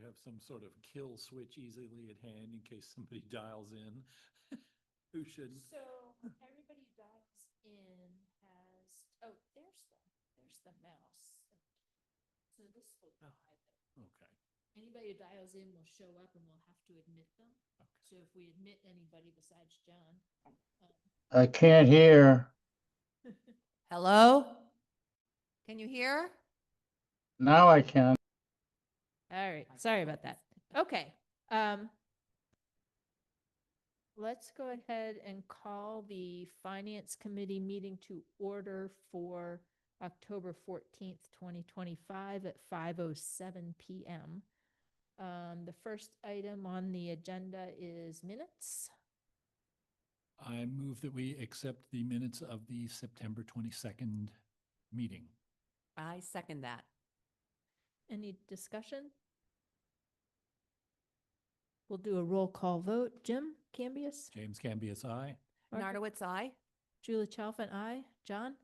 have some sort of kill switch easily at hand in case somebody dials in. Who should? So everybody dials in has, oh, there's the mouse. So this will die there. Okay. Anybody who dials in will show up and we'll have to admit them. Okay. So if we admit anybody besides John. I can't hear. Hello? Can you hear? Now I can. All right, sorry about that. Okay. Let's go ahead and call the Finance Committee meeting to order for October 14th, 2025 at 5:07 PM. The first item on the agenda is minutes. I move that we accept the minutes of the September 22nd meeting. I second that. Any discussion? We'll do a roll call vote. Jim Cambius? James Cambias, aye. Margaret- Nardowitz, aye. Julie Chalfant, aye. John?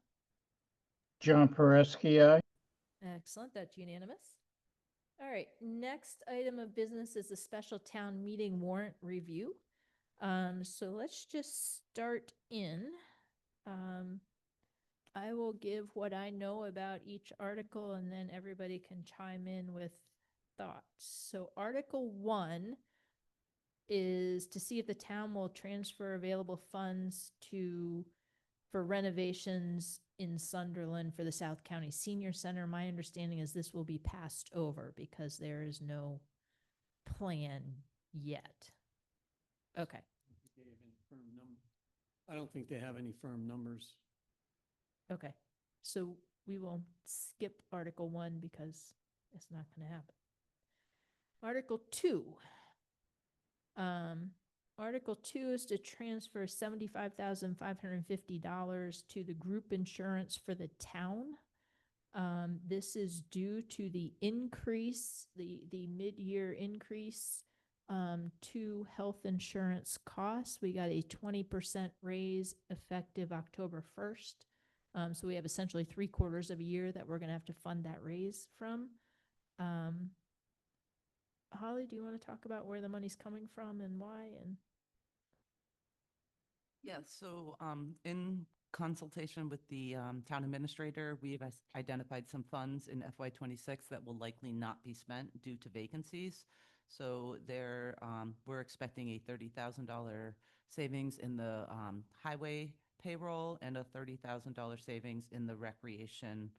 John Pereski, aye. Excellent, that's unanimous. All right, next item of business is the special town meeting warrant review. So let's just start in. I will give what I know about each article and then everybody can chime in with thoughts. So Article 1 is to see if the town will transfer available funds for renovations in Sunderland for the South County Senior Center. My understanding is this will be passed over because there is no plan yet. Okay, I don't think they have any firm numbers. okay. So we will skip Article 1 because it's not going to happen. Article 2. Article 2 is to transfer $75,550 to the group insurance for the town. This is due to the increase, the mid-year increase to health insurance costs. We got a 20% raise effective October 1st. So we have essentially 3/4 of a year that we're going to have to fund that raise from. Holly, do you want to talk about where the money's coming from and why? And Yeah, so in consultation with the town administrator, we've identified some funds in FY '26 that will likely not be spent due to vacancies. So we're expecting a $30,000 savings in the highway payroll and a $30,000 savings in the recreation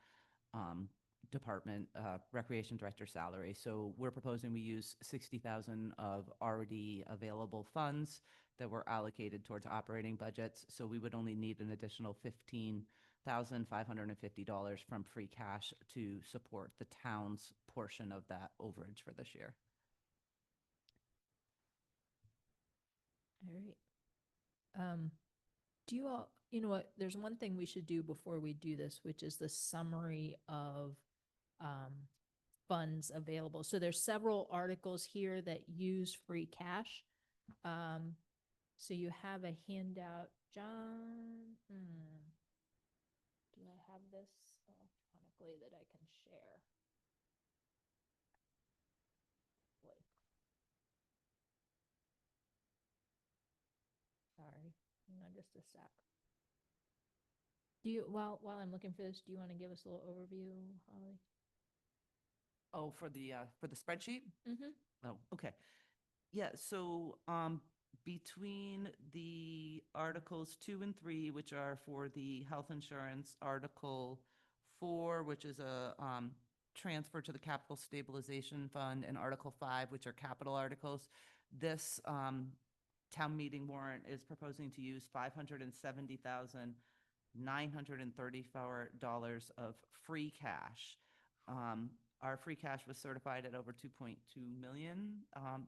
department, recreation director salary. So we're proposing we use 60,000 of already available funds that were allocated towards operating budgets. So we would only need an additional $15,550 from free cash to support the town's portion of that overage for this year. all right. Do you all, you know what, there's one thing we should do before we do this, which is the summary of funds available. So there's several articles here that use free cash. So you have a handout, John. Do I have this electronically that I can share? Wait. Sorry, hang on just a sec. Do you, while I'm looking for this, do you want to give us a little overview, Holly? Oh, for the spreadsheet? Mm-hmm. Oh, okay. Yeah, so between the Articles 2 and 3, which are for the health insurance, Article 4, which is a transfer to the capital stabilization fund, and Article 5, which are capital articles, this town meeting warrant is proposing to use $570,934 of free cash. Our free cash was certified at over 2.2 million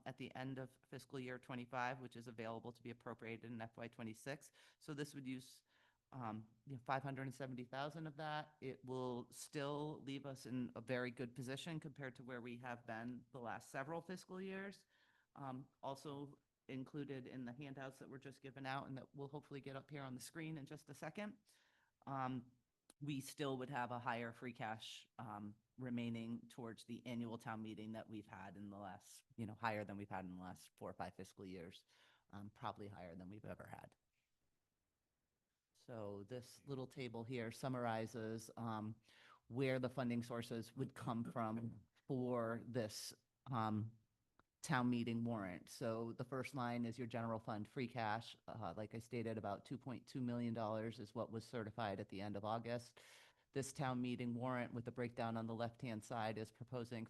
at the end of fiscal year 25, which is available to be appropriated in FY '26. So this would use 570,000 of that. It will still leave us in a very good position compared to where we have been the last several fiscal years. Also included in the handouts that were just given out and that we'll hopefully get up here on the screen in just a second. we still would have a higher free cash remaining towards the annual town meeting that we've had in the last, higher than we've had in the last 4 or 5 fiscal years, probably higher than we've ever had. So this little table here summarizes where the funding sources would come from for this town meeting warrant. So the first line is your general fund free cash. Like I stated, about $2.2 million is what was certified at the end of August. This town meeting warrant with the breakdown on the left-hand side is proposing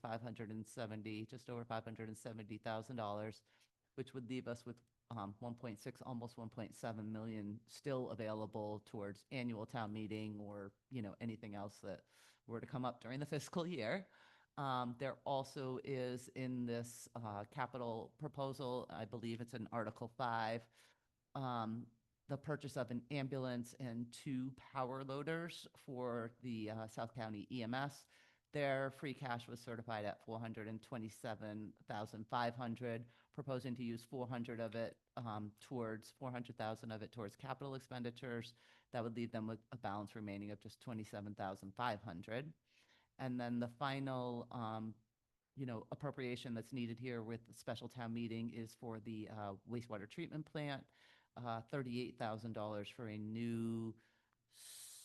just over $570,000, which would leave us with 1.6, almost 1.7 million still available towards annual town meeting or, anything else that were to come up during the fiscal year. There also is in this capital proposal, I believe it's in Article 5, the purchase of an ambulance and 2 power loaders for the South County EMS. Their free cash was certified at $427,500, proposing to use 400,000 of it towards capital expenditures. That would leave them with a balance remaining of just $27,500. And then the final, appropriation that's needed here with the special town meeting is for the wastewater treatment plant, $38,000 for a new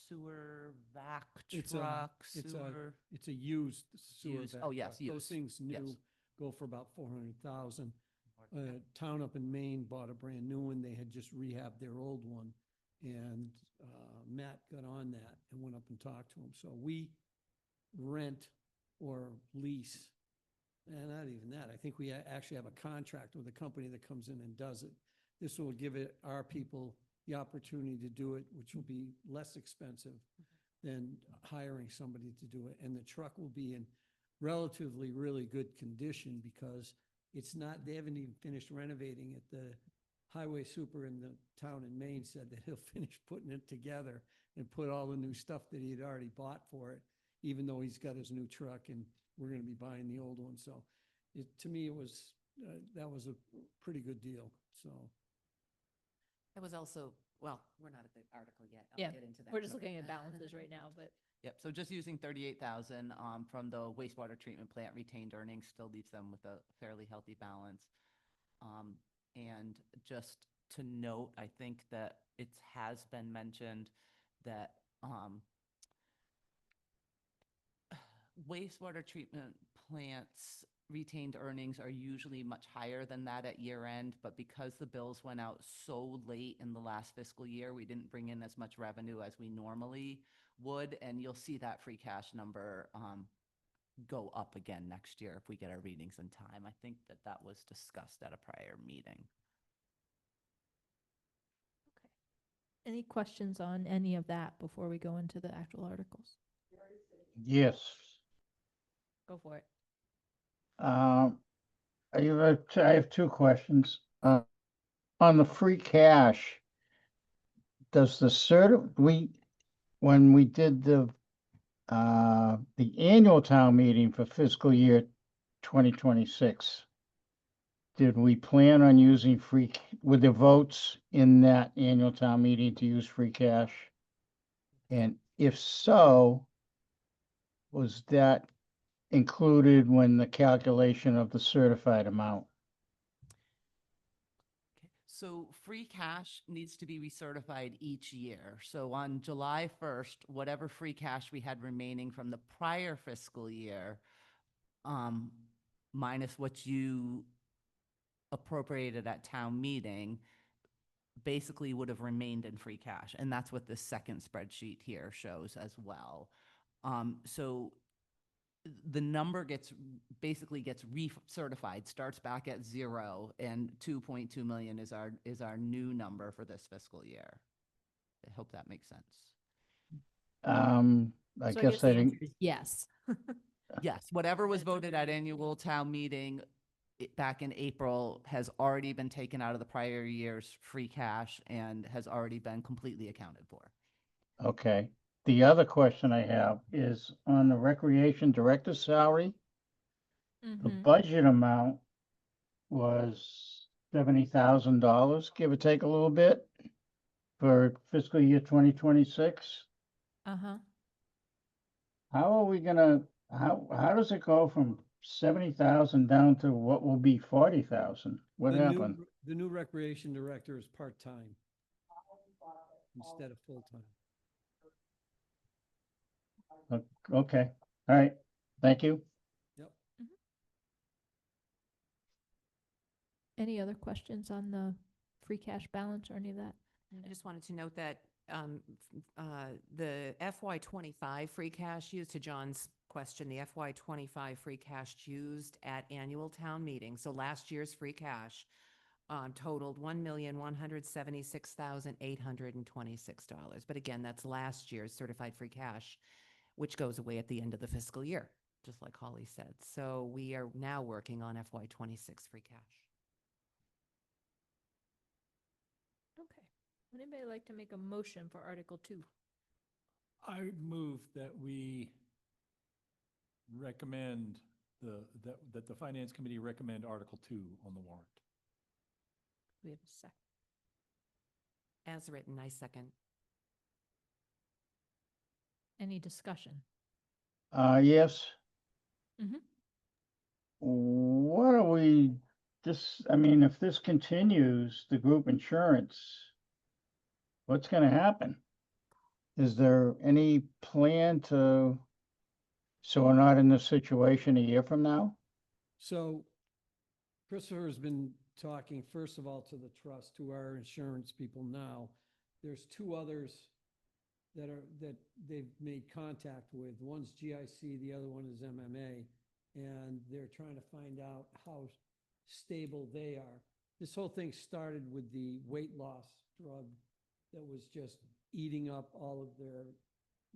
sewer vac It's a- truck, It's sewer. a used sewer. Used. vac Oh, yes, truck. Those used. things Yes. new go for about 400,000. Town up in Maine bought a brand new one. They had just rehabbed their old one. And Matt got on that and went up and talked to him. So we rent or lease, and not even that. I think we actually have a contract with a company that comes in and does it. This will give our people the opportunity to do it, which will be less expensive than hiring somebody to do it. And the truck will be in relatively really good condition because they haven't even finished renovating it. The highway super in the town in Maine said that he'll finish putting it together and put all the new stuff that he had already bought for it, even though he's got his new truck and we're going to be buying the old one. So to me, that was a pretty good deal. So. It was also, well, we're not at the article yet. Yeah, I'll get into that. We're just shortly. looking at balances right now, but Yep, so just using 38,000 from the wastewater treatment plant retained earnings still leaves them with a fairly healthy balance. And just to note, I think that it has been mentioned that wastewater treatment plants retained earnings are usually much higher than that at year end, but because the bills went out so late in the last fiscal year, we didn't bring in as much revenue as we normally would, and you'll see that free cash number go up again next year if we get our readings in time. I think that was discussed at a prior meeting. any questions on any of that before we go into the actual articles? Yes. Go for it. I have 2 questions. On the free cash, does when we did the annual town meeting for fiscal year 2026, did we plan on using with the votes in that annual town meeting to use free cash? And if so, was that included when the calculation of the certified amount? So free cash needs to be recertified each year. So on July 1st, whatever free cash we had remaining from the prior fiscal year, minus what you appropriated at town meeting, basically would have remained in free cash. And that's what this second spreadsheet here shows as well. So the number basically gets recertified, starts back at 0, and 2.2 million is our new number for this fiscal year. I hope that makes sense. I So guess the I answer didn't. is yes. Yes, whatever was voted at annual town meeting back in April has already been taken out of the prior year's free cash and has already been completely accounted for. Okay. The other question I have is on the recreation director's salary. The Mhm. budget amount was $70,000, give or take a little bit, for fiscal year 2026. Uh-huh. how are we gonna, how does it go from 70,000 down to what will be 40,000? What The new happened? The new recreation director is part-time instead of full-time. Okay, all right, thank you. Yep. Any other questions on the free cash balance or any of that? I just wanted to note that the FY '25 free cash used, to John's question, the FY '25 free cash used at annual town meeting, so last year's free cash totaled $1,176,826. But again, that's last year's certified free cash, which goes away at the end of the fiscal year, just like Holly said. So we are now working on FY '26 free cash. Okay. Would anybody like to make a motion for Article 2? I move that we recommend that the Finance Committee recommend Article 2 on the warrant. We have a second. As written, I second. Any discussion? Yes. Mhm. What are we, I mean, if this continues, the group insurance, what's gonna happen? Is there any plan so we're not in this situation a year from now? So Christopher has been talking, first of all, to the trust, to our insurance people now. There's two others that they've made contact with. One's GIC, the other one is MMA, and they're trying to find out how stable they are. This whole thing started with the weight loss drug that was just eating up all of their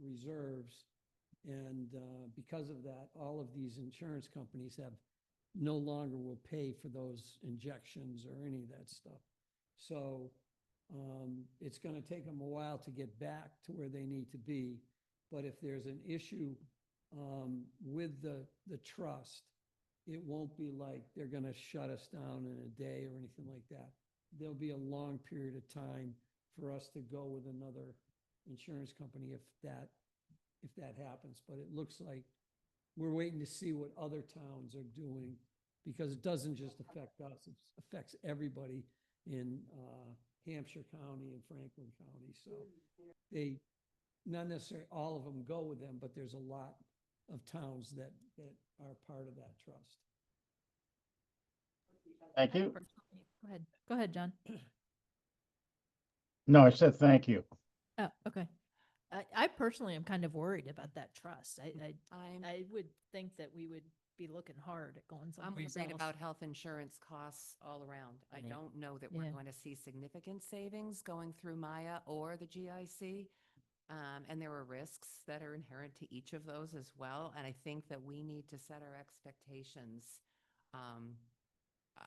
reserves. And because of that, all of these insurance companies no longer will pay for those injections or any of that stuff. So it's going to take them a while to get back to where they need to be. But if there's an issue with the trust, it won't be like they're going to shut us down in a day or anything like that. There'll be a long period of time for us to go with another insurance company if that happens. But it looks like we're waiting to see what other towns are doing, because it doesn't just affect us, it affects everybody in Hampshire County and Franklin County. So they, not necessarily all of them go with them, but there's a lot of towns that are part of that trust. Thank you. Go ahead, John. No, I said thank you. Oh, okay. I personally am kind of worried about that trust. I would think that we would be looking hard at going I'm someplace worried else. about health insurance costs all around. I Right. don't know that we're Yeah. going to see significant savings going through Maya or the GIC. And there are risks that are inherent to each of those as well. And I think that we need to set our expectations,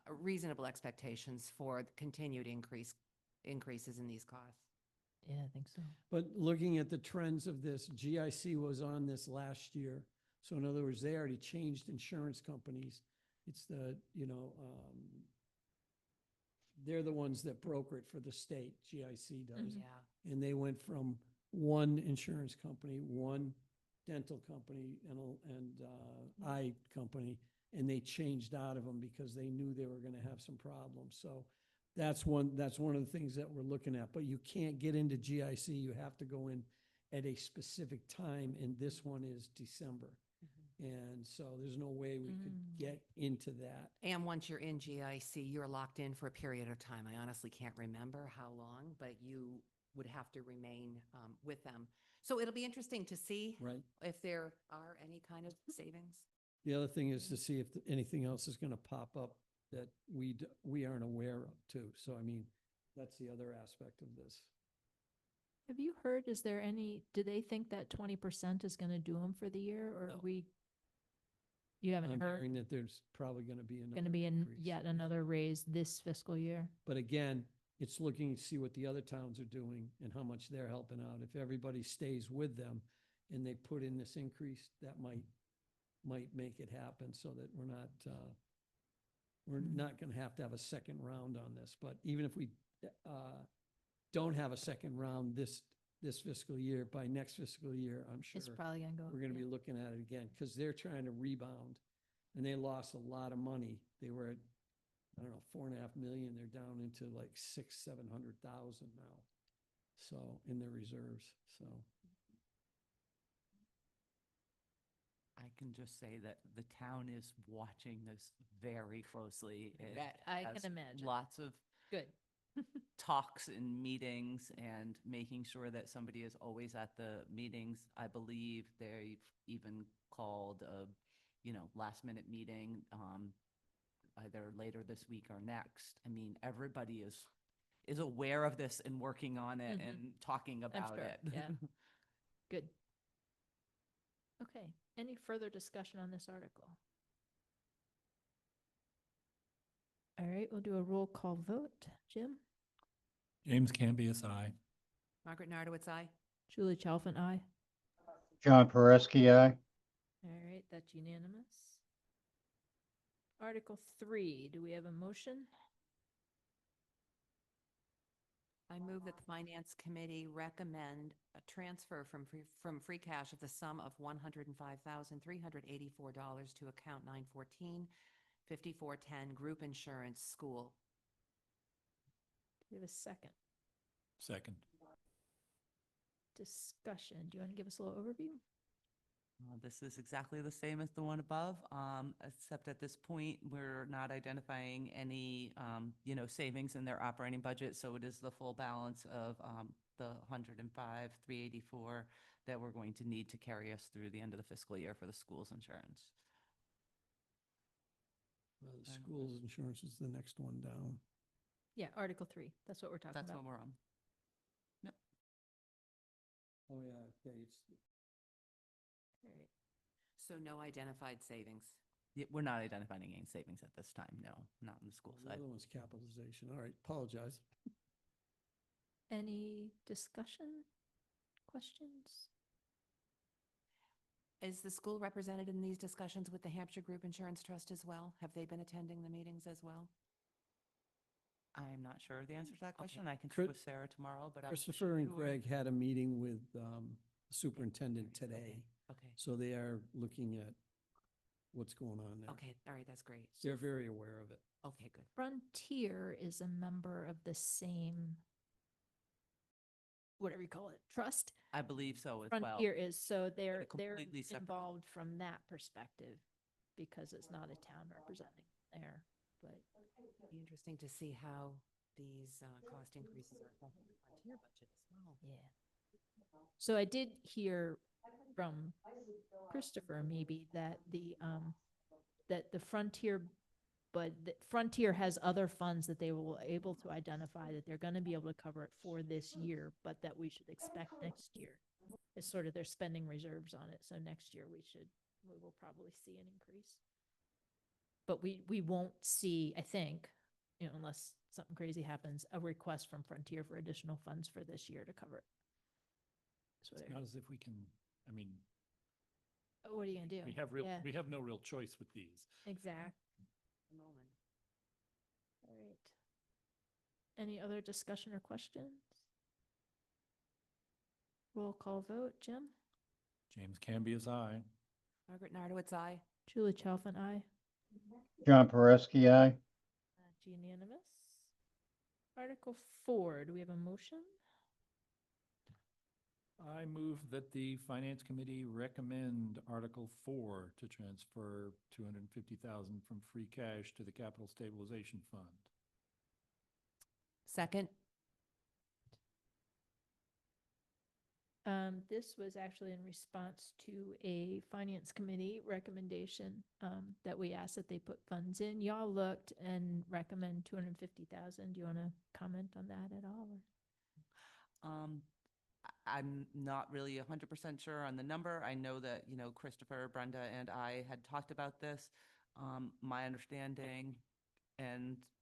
reasonable expectations for continued increases in these costs. Yeah, I think so. But looking at the trends of this, GIC was on this last year. So in other words, they already changed insurance companies. It's they're the ones that broker it for the state, GIC does. Yeah. And they went from one insurance company, one dental company, and eye company, and they changed out of them because they knew they were going to have some problems. So that's one of the things that we're looking at. But you can't get into GIC. You have to go in at a specific time, and this one is December. And so there's no way we could get into that. And once you're in GIC, you're locked in for a period of time. I honestly can't remember how long, but you would have to remain with them. So it'll be interesting to see Right. if there are any kind of savings. The other thing is to see if anything else is going to pop up that we aren't aware of too. So, I mean, that's the other aspect of this. Have you heard, do they think that 20% is going to do them for the year, or No. you haven't I'm heard? hearing that there's probably going to be Going to be increase. yet another raise this fiscal year? But again, it's looking to see what the other towns are doing and how much they're helping out. If everybody stays with them and they put in this increase, that might make it happen so that we're not going to have a second round on this. But even if we don't have a second round this this fiscal year, by next fiscal year, I'm sure It's probably gonna go. we're gonna be yeah. looking at it again, because they're trying to rebound. And they lost a lot of money. They were at, I don't know, 4.5 million. They're down into like 600,000-700,000 now. So, in their reserves, so. I can just say that the town is watching this very closely. It I has can imagine. Lots of Good. talks and meetings and making sure that somebody is always at the meetings. I believe they've even called a, last minute meeting, either later this week or next. I mean, everybody is aware of this and working on it Mhm. and talking about sure, it. yeah. Good. Okay, any further discussion on this article? All right, we'll do a roll call vote. Jim? James Cambius, aye. Margaret Nardowitz, aye. Julie Chalfant, aye. John Pereski, aye. All right, that's unanimous. Article 3, do we have a motion? I move that the Finance Committee recommend a transfer from free cash of the sum of $105,384 to account 914-5410 Group Insurance School. Do we have a second? Second. Discussion. Do you want to give us a little overview? This is exactly the same as the one above, except at this point, we're not identifying any, savings in their operating budget. So it is the full balance of the 105,384 that we're going to need to carry us through the end of the fiscal year for the school's insurance. The school's insurance is the next one down. Yeah, Article 3. That's what we're talking That's about. what we're on. Oh, yeah, okay, it's, All right. So no identified savings. Yeah, we're not identifying any savings at this time, no, not on the school the side. other one's capitalization. All right, apologize. Any discussion, questions? Is the school represented in these discussions with the Hampshire Group Insurance Trust as well? Have they been attending the meetings as well? I'm not sure of the answer to that question. I can Chris- check with Sarah tomorrow, but I'm Christopher and sure- Greg had a meeting with the superintendent today. Okay, So they are looking at what's going on there. okay, all right, that's great. They're very aware of it. Okay, good. Frontier is a member of the same, whatever you call it, trust? I believe so as well. Frontier is, so they're completely separate. involved from that perspective because it's not a town representing there, but Be interesting to see how these cost increases are affecting the Frontier budget as well. yeah. So I did hear from Christopher maybe that the Frontier, but the Frontier has other funds that they will able to identify that they're gonna be able to cover it for this year, but that we should expect next year. It's sort of their spending reserves on it, so next year we will probably see an increase. But we won't see, I think, unless something crazy happens, a request from Frontier for additional funds for this year to cover it. So It's there- not as if we can, I mean, what are you gonna do? Yeah, we have no real choice with these. exact. Moment. All right. Any other discussion or questions? Roll call vote. Jim? James Cambius, aye. Margaret Nardowitz, aye. Julie Chalfant, aye. John Pereski, aye. That's unanimous. Article 4, do we have a motion? I move that the Finance Committee recommend Article 4 to transfer 250,000 from free cash to the Capital Stabilization Fund. Second? This was actually in response to a finance committee recommendation, that we asked that they put funds in. Y'all looked and recommend 250,000. Do you want to comment on that at all? I'm not really 100% sure on the number. I know that, Christopher, Brenda, and I had talked about this. My understanding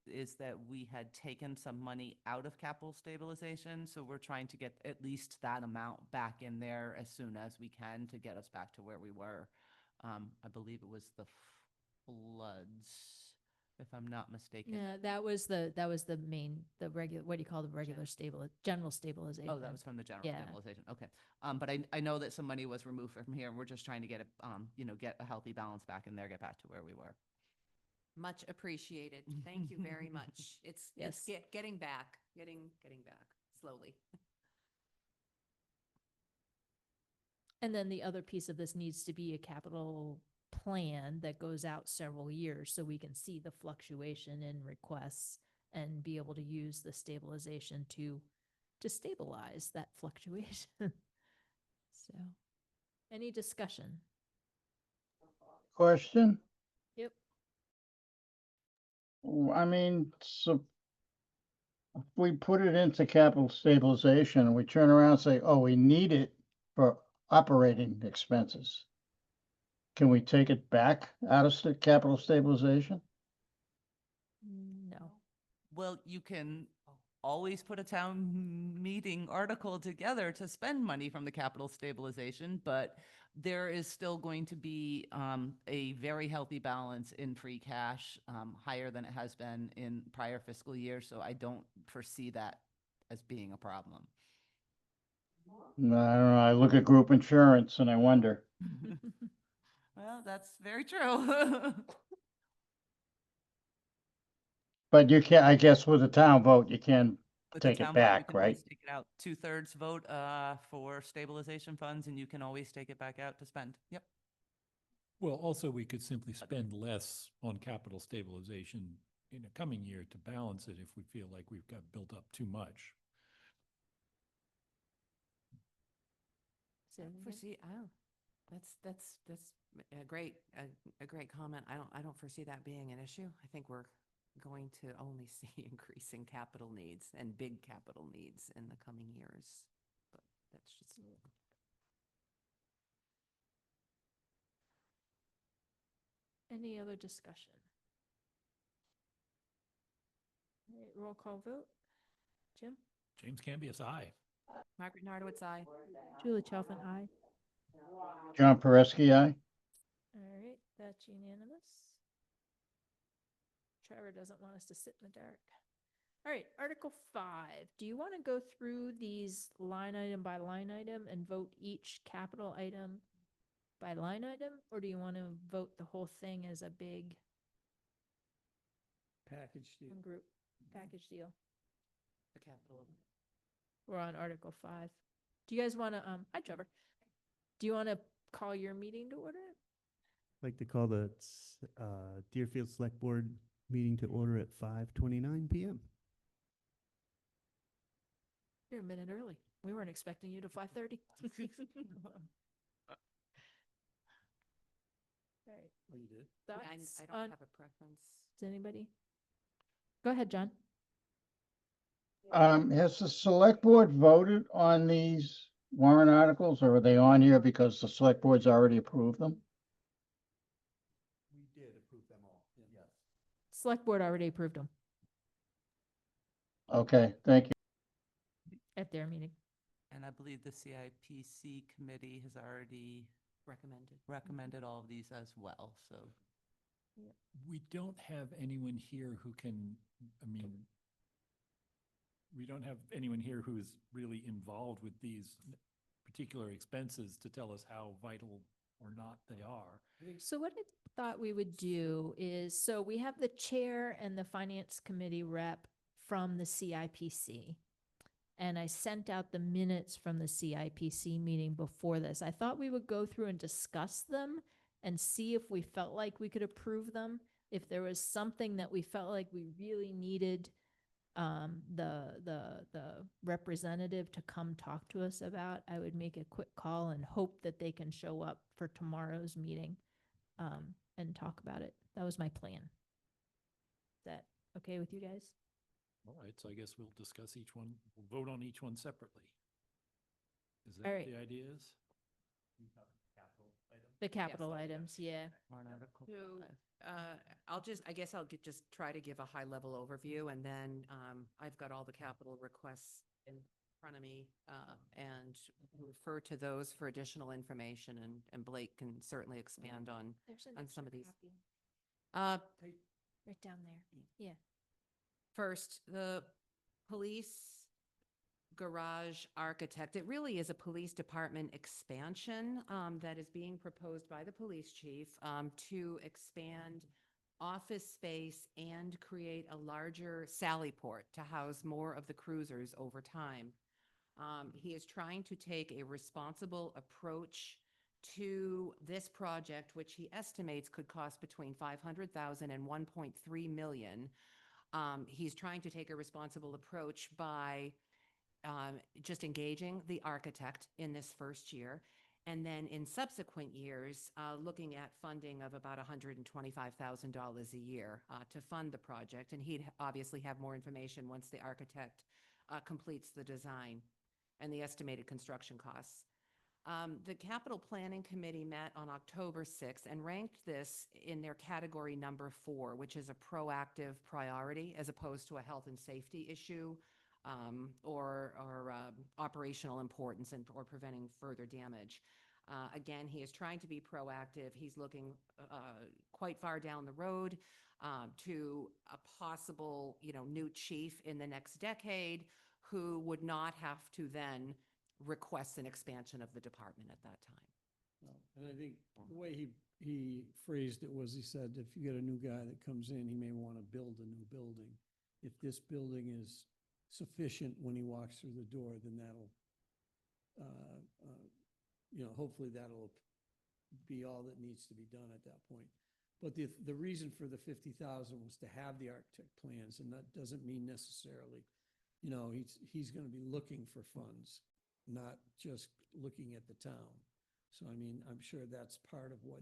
is that we had taken some money out of capital stabilization, so we're trying to get at least that amount back in there as soon as we can to get us back to where we were. I believe it was the floods if I'm not mistaken. Yeah, that was the main, the regular, what do you call the regular general stabilization? Oh, that was from the general Yeah. stabilization, okay. But I know that some money was removed from here, and we're just trying to get get a healthy balance back in there, get back to where we were. Much appreciated. Thank you very much. It's Yes. getting back, getting back slowly. And then the other piece of this needs to be a capital plan that goes out several years so we can see the fluctuation in requests and be able to use the stabilization to stabilize that fluctuation. So, any discussion? Question? Yep. I mean, so if we put it into capital stabilization and we turn around and say, oh, we need it for operating expenses. Can we take it back out of capital stabilization? No. Well, you can always put a town meeting article together to spend money from the capital stabilization, but there is still going to be a very healthy balance in free cash, higher than it has been in prior fiscal years, so I don't foresee that as being a problem. No, I don't know. I look at group insurance and I wonder. Well, that's very true. But you can't, I guess with a town vote, you can With the take it town vote, you back, can always right? take it out. 2/3 vote for stabilization funds, and you can always take it back out to spend. Yep. Well, also, we could simply spend less on capital stabilization in a coming year to balance it if we feel like we've got built up too much. So, Foresee, oh, that's a great, a great comment. I don't foresee that being an issue. I think we're going to only see increasing capital needs and big capital needs in the coming years. But that's just. any other discussion? All right, roll call vote. Jim? James Cambias, aye. Margaret Nardowitz, aye. Julie Chalfin, aye. John Pereski, aye? All right, that's unanimous. Trevor doesn't want us to sit in the dark. All right, Article 5. Do you want to go through these line item by line item and vote each capital item by line item? Or do you want to vote the whole thing as a big Package deal. group package deal? The capital. We're on Article 5. Do you guys want to, hi Trevor. Do you want to call your meeting to order? Like to call the Deerfield Select Board meeting to order at 5:29 p.m. You're a minute early. We weren't expecting you to 5:30. All right, Oh, you did? thoughts I don't on, have a preference. does anybody? Go ahead, John. Has the select board voted on these warrant articles, or are they on here because the select board's already approved them? We did approve them all. Yes. Select Board already approved them Okay, thank you. at their meeting. And I believe the CIPC committee has already Recommended. recommended all of these as well, so. We don't have anyone here who can, I mean, we don't have anyone here who is really involved with these particular expenses to tell us how vital or not they are. So what I thought we would do is, so we have the chair and the finance committee rep from the CIPC. And I sent out the minutes from the CIPC meeting before this. I thought we would go through and discuss them and see if we felt like we could approve them. If there was something that we felt like we really needed the representative to come talk to us about, I would make a quick call and hope that they can show up for tomorrow's meeting and talk about it. That was my plan. Is that okay with you guys? All right, so I guess we'll discuss each one, we'll vote on each one separately. Is All that right. the idea is? The capital items, yeah. Warrant article So, 5. I guess I'll just try to give a high level overview, and then I've got all the capital requests in front of me, and refer to those for additional information, and Blake can certainly expand on There's an on some extra of these. copy. Right down there. Yeah. First, the police garage architect, it really is a police department expansion that is being proposed by the police chief to expand office space and create a larger sally port to house more of the cruisers over time. He is trying to take a responsible approach to this project, which he estimates could cost between 500,000 and 1.3 million. He's trying to take a responsible approach by just engaging the architect in this first year. And then in subsequent years, looking at funding of about $125,000 a year to fund the project. And he'd obviously have more information once the architect completes the design and the estimated construction costs. The Capital Planning Committee met on October 6th and ranked this in their category number 4, which is a proactive priority as opposed to a health and safety issue or operational importance or preventing further damage. Again, he is trying to be proactive. He's looking quite far down the road to a possible, new chief in the next decade who would not have to then request an expansion of the department at that time. Well, and I think the way he phrased it was, he said, if you get a new guy that comes in, he may want to build a new building. If this building is sufficient when he walks through the door, then that'll, hopefully that'll be all that needs to be done at that point. But the reason for the 50,000 was to have the architect plans, and that doesn't mean necessarily, he's going to be looking for funds, not just looking at the town. So, I mean, I'm sure that's part of what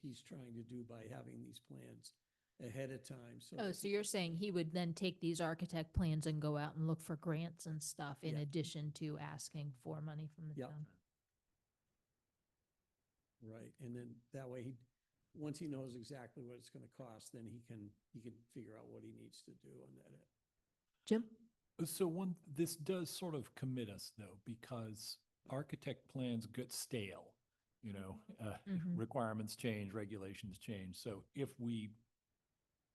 he's trying to do by having these plans ahead of time. So Oh, so you're saying he would then take these architect plans and go out and look for grants and stuff in Yeah. addition to asking for money from the Yep. town? Right, and then that way, once he knows exactly what it's gonna cost, then he can figure out what he needs to do on that. Jim? So this does sort of commit us though, because architect plans get stale, Mhm. requirements change, regulations change. So if we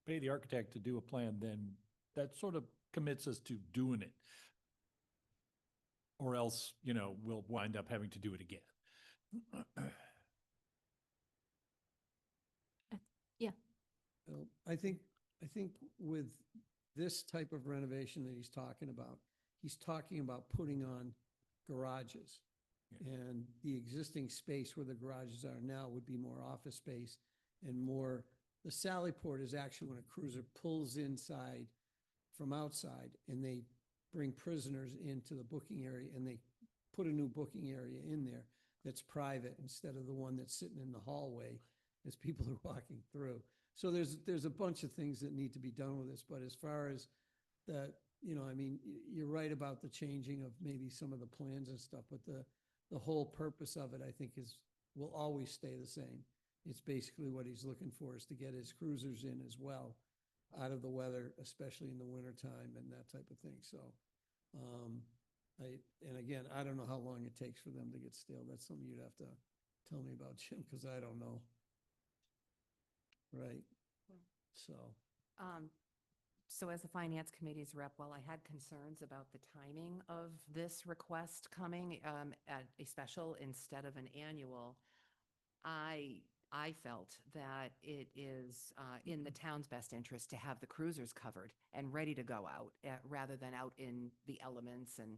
pay the architect to do a plan, then that sort of commits us to doing it. Or else, we'll wind up having to do it again. Well, I think with this type of renovation that he's talking about putting on garages. Yeah. And the existing space where the garages are now would be more office space and more, the sally port is actually when a cruiser pulls inside from outside and they bring prisoners into the booking area and they put a new booking area in there that's private instead of the one that's sitting in the hallway as people are walking through. So there's a bunch of things that need to be done with this, but as far as the, you're right about the changing of maybe some of the plans and stuff, but the whole purpose of it, I think, will always stay the same. It's basically what he's looking for is to get his cruisers in as well, out of the weather, especially in the wintertime and that type of thing. So, and again, I don't know how long it takes for them to get stale. That's something you'd have to tell me about, Jim, because I don't know. Right. So, So as the Finance Committee's rep, while I had concerns about the timing of this request coming at a special instead of an annual, I felt that it is in the town's best interest to have the cruisers covered and ready to go out rather than out in the elements and,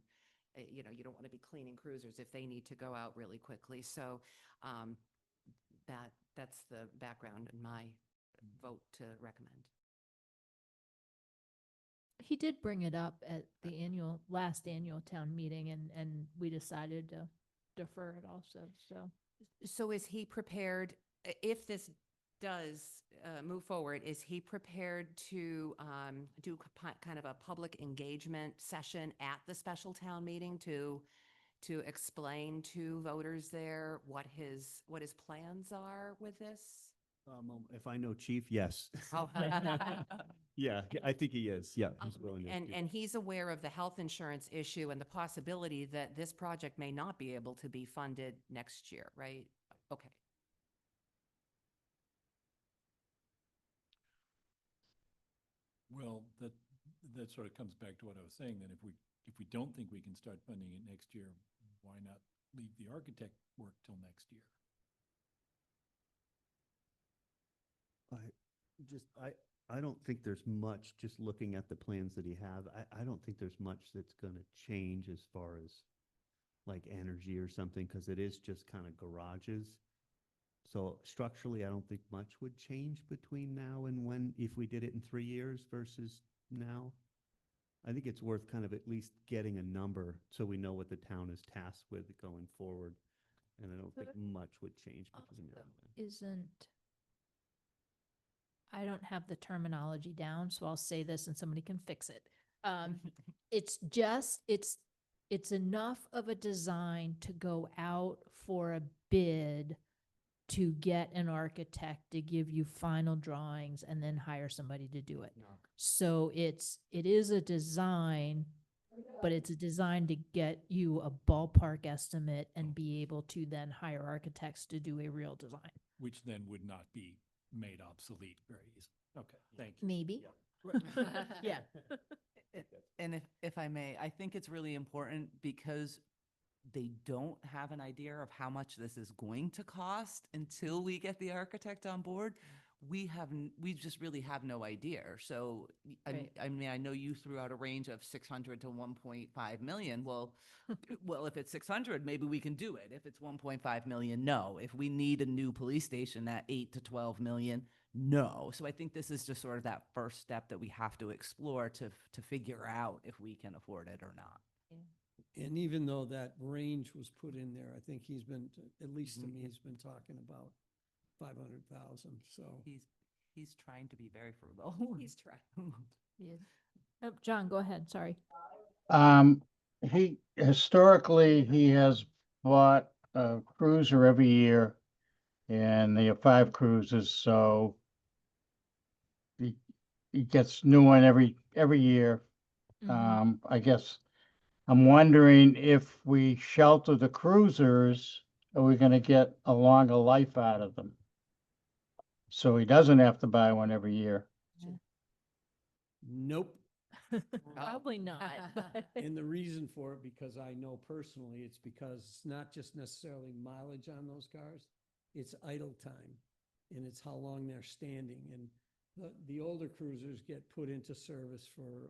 you don't want to be cleaning cruisers if they need to go out really quickly. So that's the background in my vote to recommend. He did bring it up at the last annual town meeting and we decided to defer it also, so. So is he prepared, if this does move forward, is he prepared to do kind of a public engagement session at the special town meeting to explain to voters there what his plans are with this? If I know Chief, yes. Oh. Yeah, I think he is. Yeah. He's willing to do And he's aware of the health insurance issue and the possibility that this project may not be able to be funded next year, right? Okay. Well, that sort of comes back to what I was saying, that if we don't think we can start funding it next year, why not leave the architect work till next year? I don't think there's much, just looking at the plans that he have, I don't think there's much that's gonna change as far as like energy or something, because it is just kind of garages. So structurally, I don't think much would change between now and when, if we did it in 3 years versus now. I think it's worth kind of at least getting a number so we know what the town is tasked with going forward. And I don't think much would change between now and then. Isn't, I don't have the terminology down, so I'll say this and somebody can fix it. It's just, it's enough of a design to go out for a bid to get an architect to give you final drawings and then hire somebody to do it. So it is a design, but it's a design to get you a ballpark estimate and be able to then hire architects to do a real design. Which then would not be made obsolete very easily. Okay, thank you. Maybe. Yeah. And if I may, I think it's really important because they don't have an idea of how much this is going to cost until we get the architect on board. We just really have no idea. So, Right. I mean, I know you threw out a range of 600 to 1.5 million. Well, if it's 600, maybe we can do it. If it's 1.5 million, no. If we need a new police station at 8 to 12 million, no. So I think this is just sort of that first step that we have to explore to figure out if we can afford it or not. And even though that range was put in there, I think he's been, at least to me, he's been talking about 500,000, so. He's trying to be very frugal. He's trying. Yeah. Oh, John, go ahead, sorry. He, historically, he has bought a cruiser every year, and they have 5 cruisers, so he gets new one every year. Mhm. I guess I'm wondering if we shelter the cruisers, are we gonna get a longer life out of them? So he doesn't have to buy one every year. Nope. Probably not. but- And the reason for it, because I know personally, it's because it's not just necessarily mileage on those cars, it's idle time, and it's how long they're standing. And the older cruisers get put into service for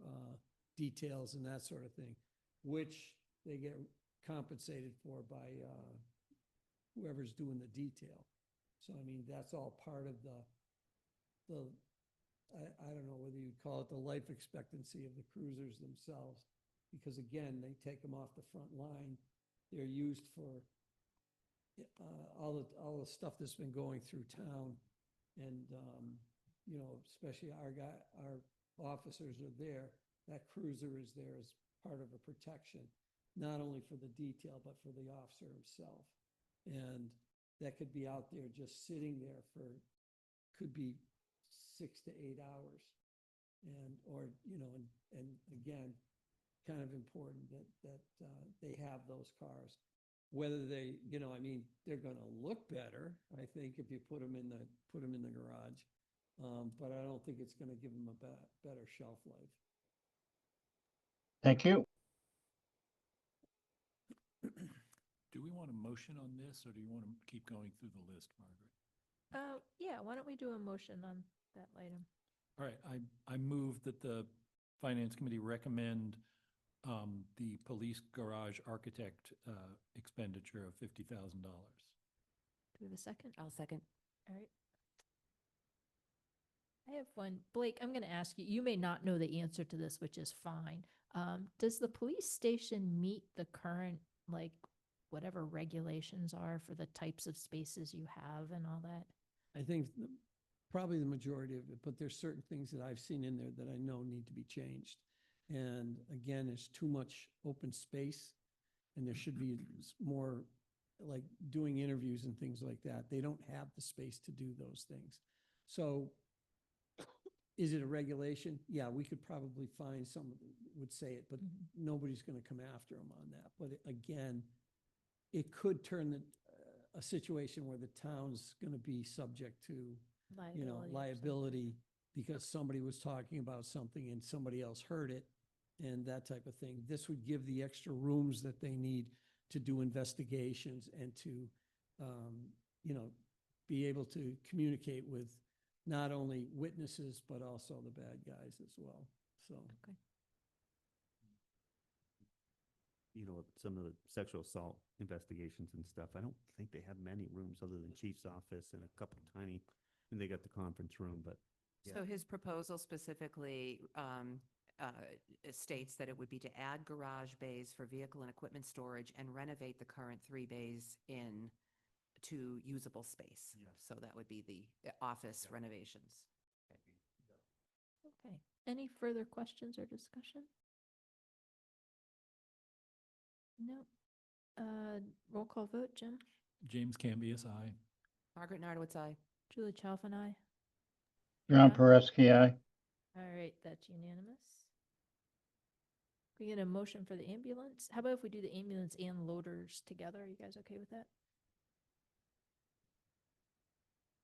details and that sort of thing, which they get compensated for by whoever's doing the detail. So, I mean, that's all part of I don't know whether you'd call it the life expectancy of the cruisers themselves, because again, they take them off the front line. They're used for all the stuff that's been going through town, and you know, especially our officers are there. That cruiser is there as part of a protection, not only for the detail but for the officer himself, and that could be out there just sitting there for, could be 6 to 8 hours. And, or, you know, and again, kind of important that they have those cars. Whether they, you know, I mean, they're gonna look better, I think, if you put them in the garage. But I don't think it's gonna give them a better shelf life. Thank you. Do we want a motion on this, or do you want to keep going through the list, Margaret? Yeah, why don't we do a motion on that item? All right, I move that the Finance Committee recommend the police garage architect expenditure of $50,000. Do we have a second? I'll second. All right. I have one. Blake, I'm going to ask you, you may not know the answer to this, which is fine. Does the police station meet the current, like, whatever regulations are for the types of spaces you have and all that? I think probably the majority of it, but there's certain things that I've seen in there that I know need to be changed. And again, there's too much open space, and there should be more, like doing interviews and things like that. They don't have the space to do those things. So is it a regulation? Yeah, we could probably find someone that would say it, but nobody's going to come after them on that. But again, it could turn a situation where the town's going to be subject to, you know, Liability or something. liability because somebody was talking about something and somebody else heard it and that type of thing. This would give the extra rooms that they need to do investigations and to, you know, be able to communicate with not only witnesses, but also the bad guys as well, so. You know, some of the sexual assault investigations and stuff, I don't think they have many rooms other than chief's office and a couple tiny, and they got the conference room, but So his proposal specifically it states that it would be to add garage bays for vehicle and equipment storage and renovate the current 3 bays in to usable space. So that would be the office renovations. Okay. Any further questions or discussion? No. Roll call vote, Jim? James Cambias, aye. Margaret Nardowitz, aye. Julie Chalfin, aye. John Yeah. Pereski, aye. All right, that's unanimous. We get a motion for the ambulance. How about if we do the ambulance and loaders together? Are you guys okay with that?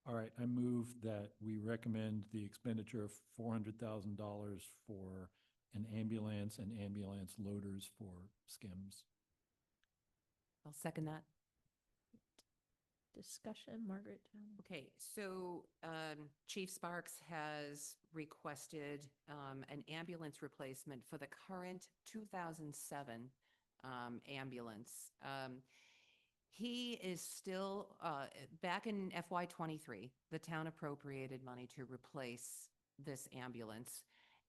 All right, I move that we recommend the expenditure of $400,000 for an ambulance and ambulance loaders for SCIMS. I'll second that. Discussion, Margaret? Okay, so Chief Sparks has requested an ambulance replacement for the current 2007 ambulance. He is still, back in FY '23, the town appropriated money to replace this ambulance,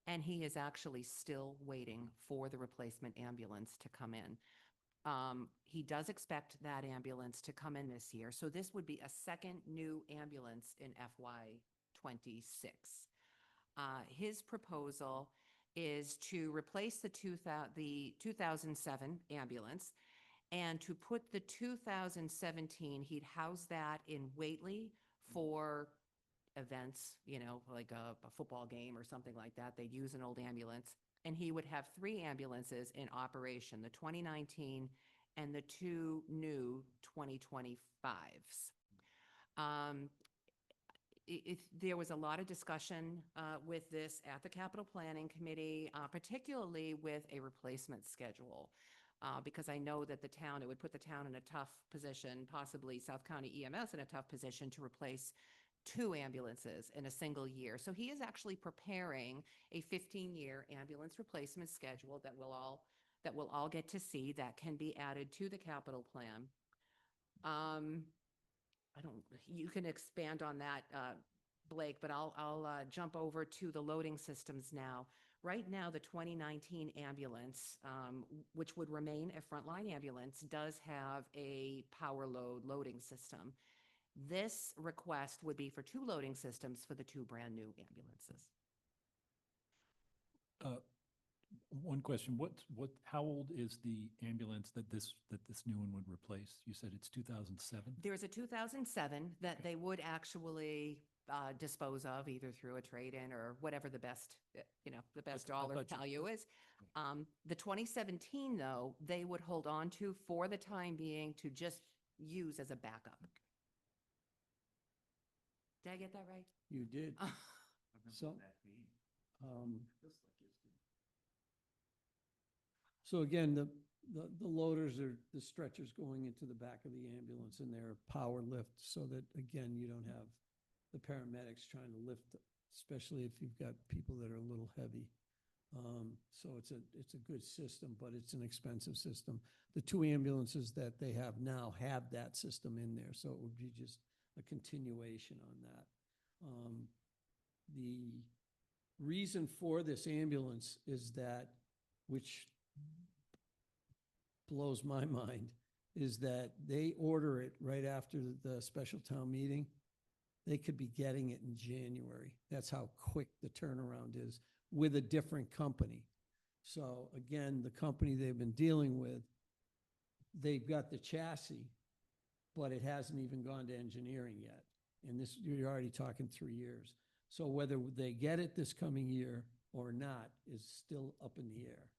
and he is actually still waiting for the replacement ambulance to come in. He does expect that ambulance to come in this year, so this would be a second new ambulance in FY '26. His proposal is to replace the 2007 ambulance and to put the 2017, he'd house that in Whately for events, you know, like a football game or something like that. They'd use an old ambulance. And he would have 3 ambulances in operation, the 2019 and the 2 new 2025s. There was a lot of discussion with this at the Capital Planning Committee, particularly with a replacement schedule. Because I know that it would put the town in a tough position, possibly South County EMS in a tough position to replace 2 ambulances in a single year. So he is actually preparing a 15-year ambulance replacement schedule that we'll all get to see, that can be added to the capital plan. You can expand on that, Blake, but I'll jump over to the loading systems now. Right now, the 2019 ambulance, which would remain a frontline ambulance, does have a power load loading system. This request would be for 2 loading systems for the 2 brand-new ambulances. One question, how old is the ambulance that this new one would replace? You said it's 2007? There's a 2007 that they would actually dispose of either through a trade-in or whatever the best, the best dollar value is. The 2017, though, they would hold on to for the time being to just use as a backup. Did I get that right? You did. So, so again, the loaders are the stretchers going into the back of the ambulance, and they're power lift so that, again, you don't have the paramedics trying to lift, especially if you've got people that are a little heavy. So it's a good system, but it's an expensive system. The 2 ambulances that they have now have that system in there, so it would be just a continuation on that. The reason for this ambulance is that, which blows my mind, is that they order it right after the special town meeting. They could be getting it in January. That's how quick the turnaround is with a different company. So again, the company they've been dealing with, they've got the chassis, but it hasn't even gone to engineering yet. And this, you're already talking 3 years. So whether they get it this coming year or not is still up in the air.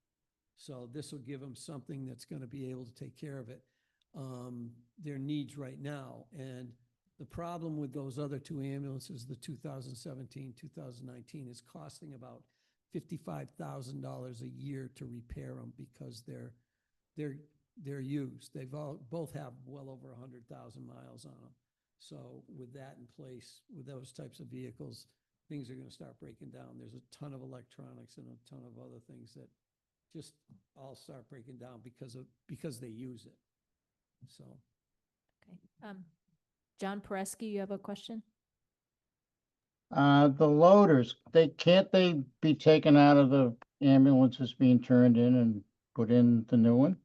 So this will give them something that's going to be able to take care of it, their needs right now. And The problem with those other two ambulances, the 2017, 2019, is costing about $55,000 a year to repair them because they're used. Both have well over 100,000 miles on them. So with that in place, with those types of vehicles, things are going to start breaking down. There's a ton of electronics and a ton of other things that just all start breaking down because they use it. So. Okay. John Pereski, you have a question? The loaders, can't they be taken out of the ambulances being turned in and put in the new one?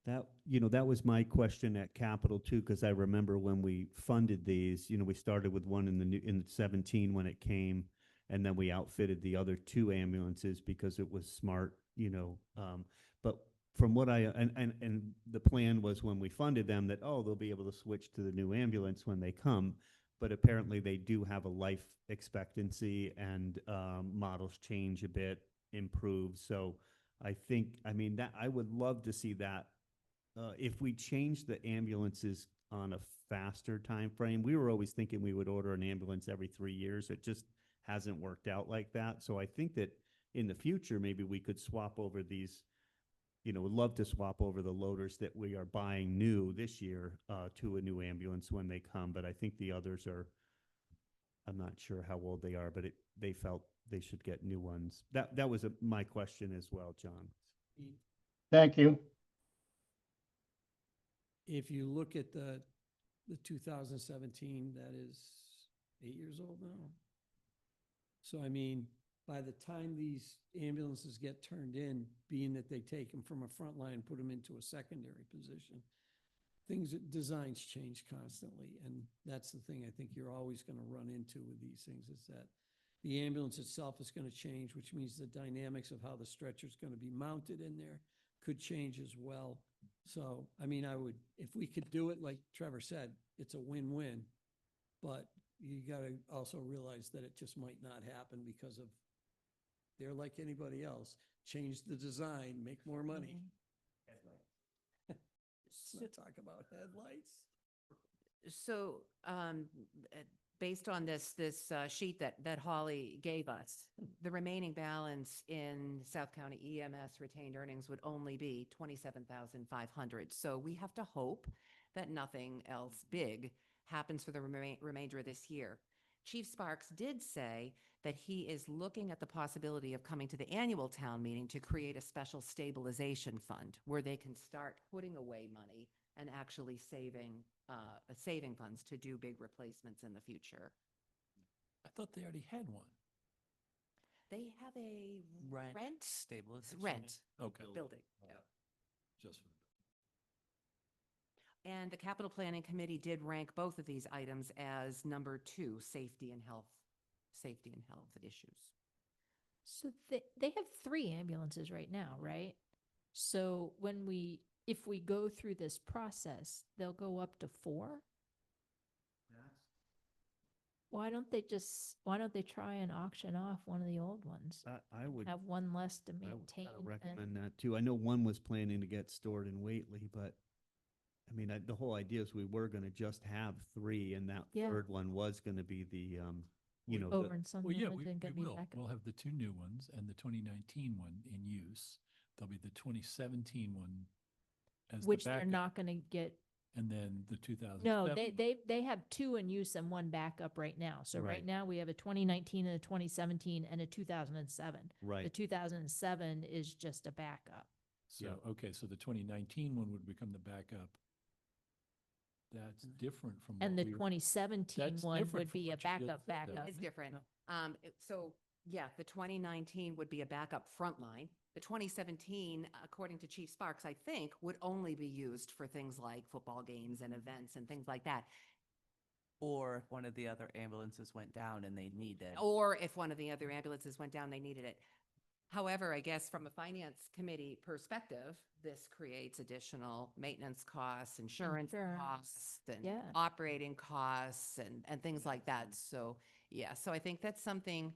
That, that was my question at Capitol too, because I remember when we funded these, we started with one in 17 when it came, and then we outfitted the other two ambulances because it was smart, but from what and the plan was when we funded them that, they'll be able to switch to the new ambulance when they come, but apparently they do have a life expectancy and models change a bit, improve. So I mean, that I would love to see that. If we change the ambulances on a faster time frame, we were always thinking we would order an ambulance every 3 years. It just hasn't worked out like that. So I think that in the future, maybe we could swap over these, would love to swap over the loaders that we are buying new this year to a new ambulance when they come. But I think the others I'm not sure how old they are, but they felt they should get new ones. That was my question as well, John. Thank you. If you look at the 2017, that is 8 years old now. So, I mean, by the time these ambulances get turned in, being that they take them from a front line and put them into a secondary position, designs change constantly. And that's the thing I think you're always going to run into with these things, is that the ambulance itself is going to change, which means the dynamics of how the stretcher is going to be mounted in there could change as well. So, I mean, if we could do it like Trevor said, it's a win-win, but you got to also realize that it just might not happen because of, they're like anybody else, change the design, make more money. Let's not talk about headlights. So, based on this sheet that Holly gave us, the remaining balance in South County EMS retained earnings would only be $27,500. So we have to hope that nothing else big happens for the remainder of this year. Chief Sparks did say that he is looking at the possibility of coming to the annual town meeting to create a special stabilization fund where they can start putting away money and actually saving funds to do big replacements in the future. I thought they already had one. They have a rent Stabilization. Okay. building. Just for And the capital planning committee did rank both of these items as number 2, safety and health issues. So they have 3 ambulances right now, right? So if we go through this process, they'll go up to 4? Why don't they try and auction off one of the old ones? I would Have one less to I would maintain. recommend that too. I know one was planning to get stored in Whately, but I mean, the whole idea is we were going to just have 3, and that Yeah. third one was going to be the, Over in Sunderland, Well, yeah, and we get me will. back up. We'll have the 2 new ones and the 2019 one in use. There'll be the 2017 one as the Which they're backup, not gonna get, and then the 2007. no, they have 2 in use and 1 backup right now. So right Right. now we have a 2019 and a 2017 and a 2007. The right. 2007 is just a backup. So, okay, so the 2019 one would become the backup. That's different from what And the we were- 2017 that's one different would from be a what you just backup said, backup. though. It's different. So yeah, the 2019 would be a backup frontline. The 2017, according to Chief Sparks, I think, would only be used for things like football games and events and things like that. Or if one of the other ambulances went down and they needed. Or if one of the other ambulances went down, they needed it. However, I guess from a finance committee perspective, this creates additional maintenance costs, insurance Insurance, costs, and yeah. operating costs and things like that. So, yeah, so I think that's something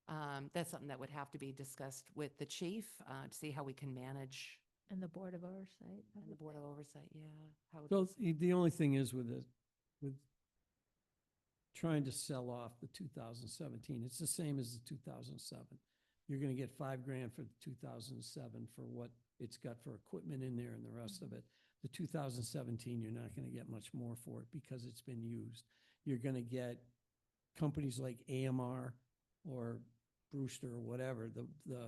that would have to be discussed with the chief to see how we can manage And the Board of Oversight. and the Board of Oversight, yeah. How So it's- the only thing is with with trying to sell off the 2017. It's the same as the 2007. You're gonna get $5,000 for the 2007 for what it's got for equipment in there and the rest of it. The 2017, you're not gonna get much more for it because it's been used. You're gonna get companies like AMR or Brewster or whatever, the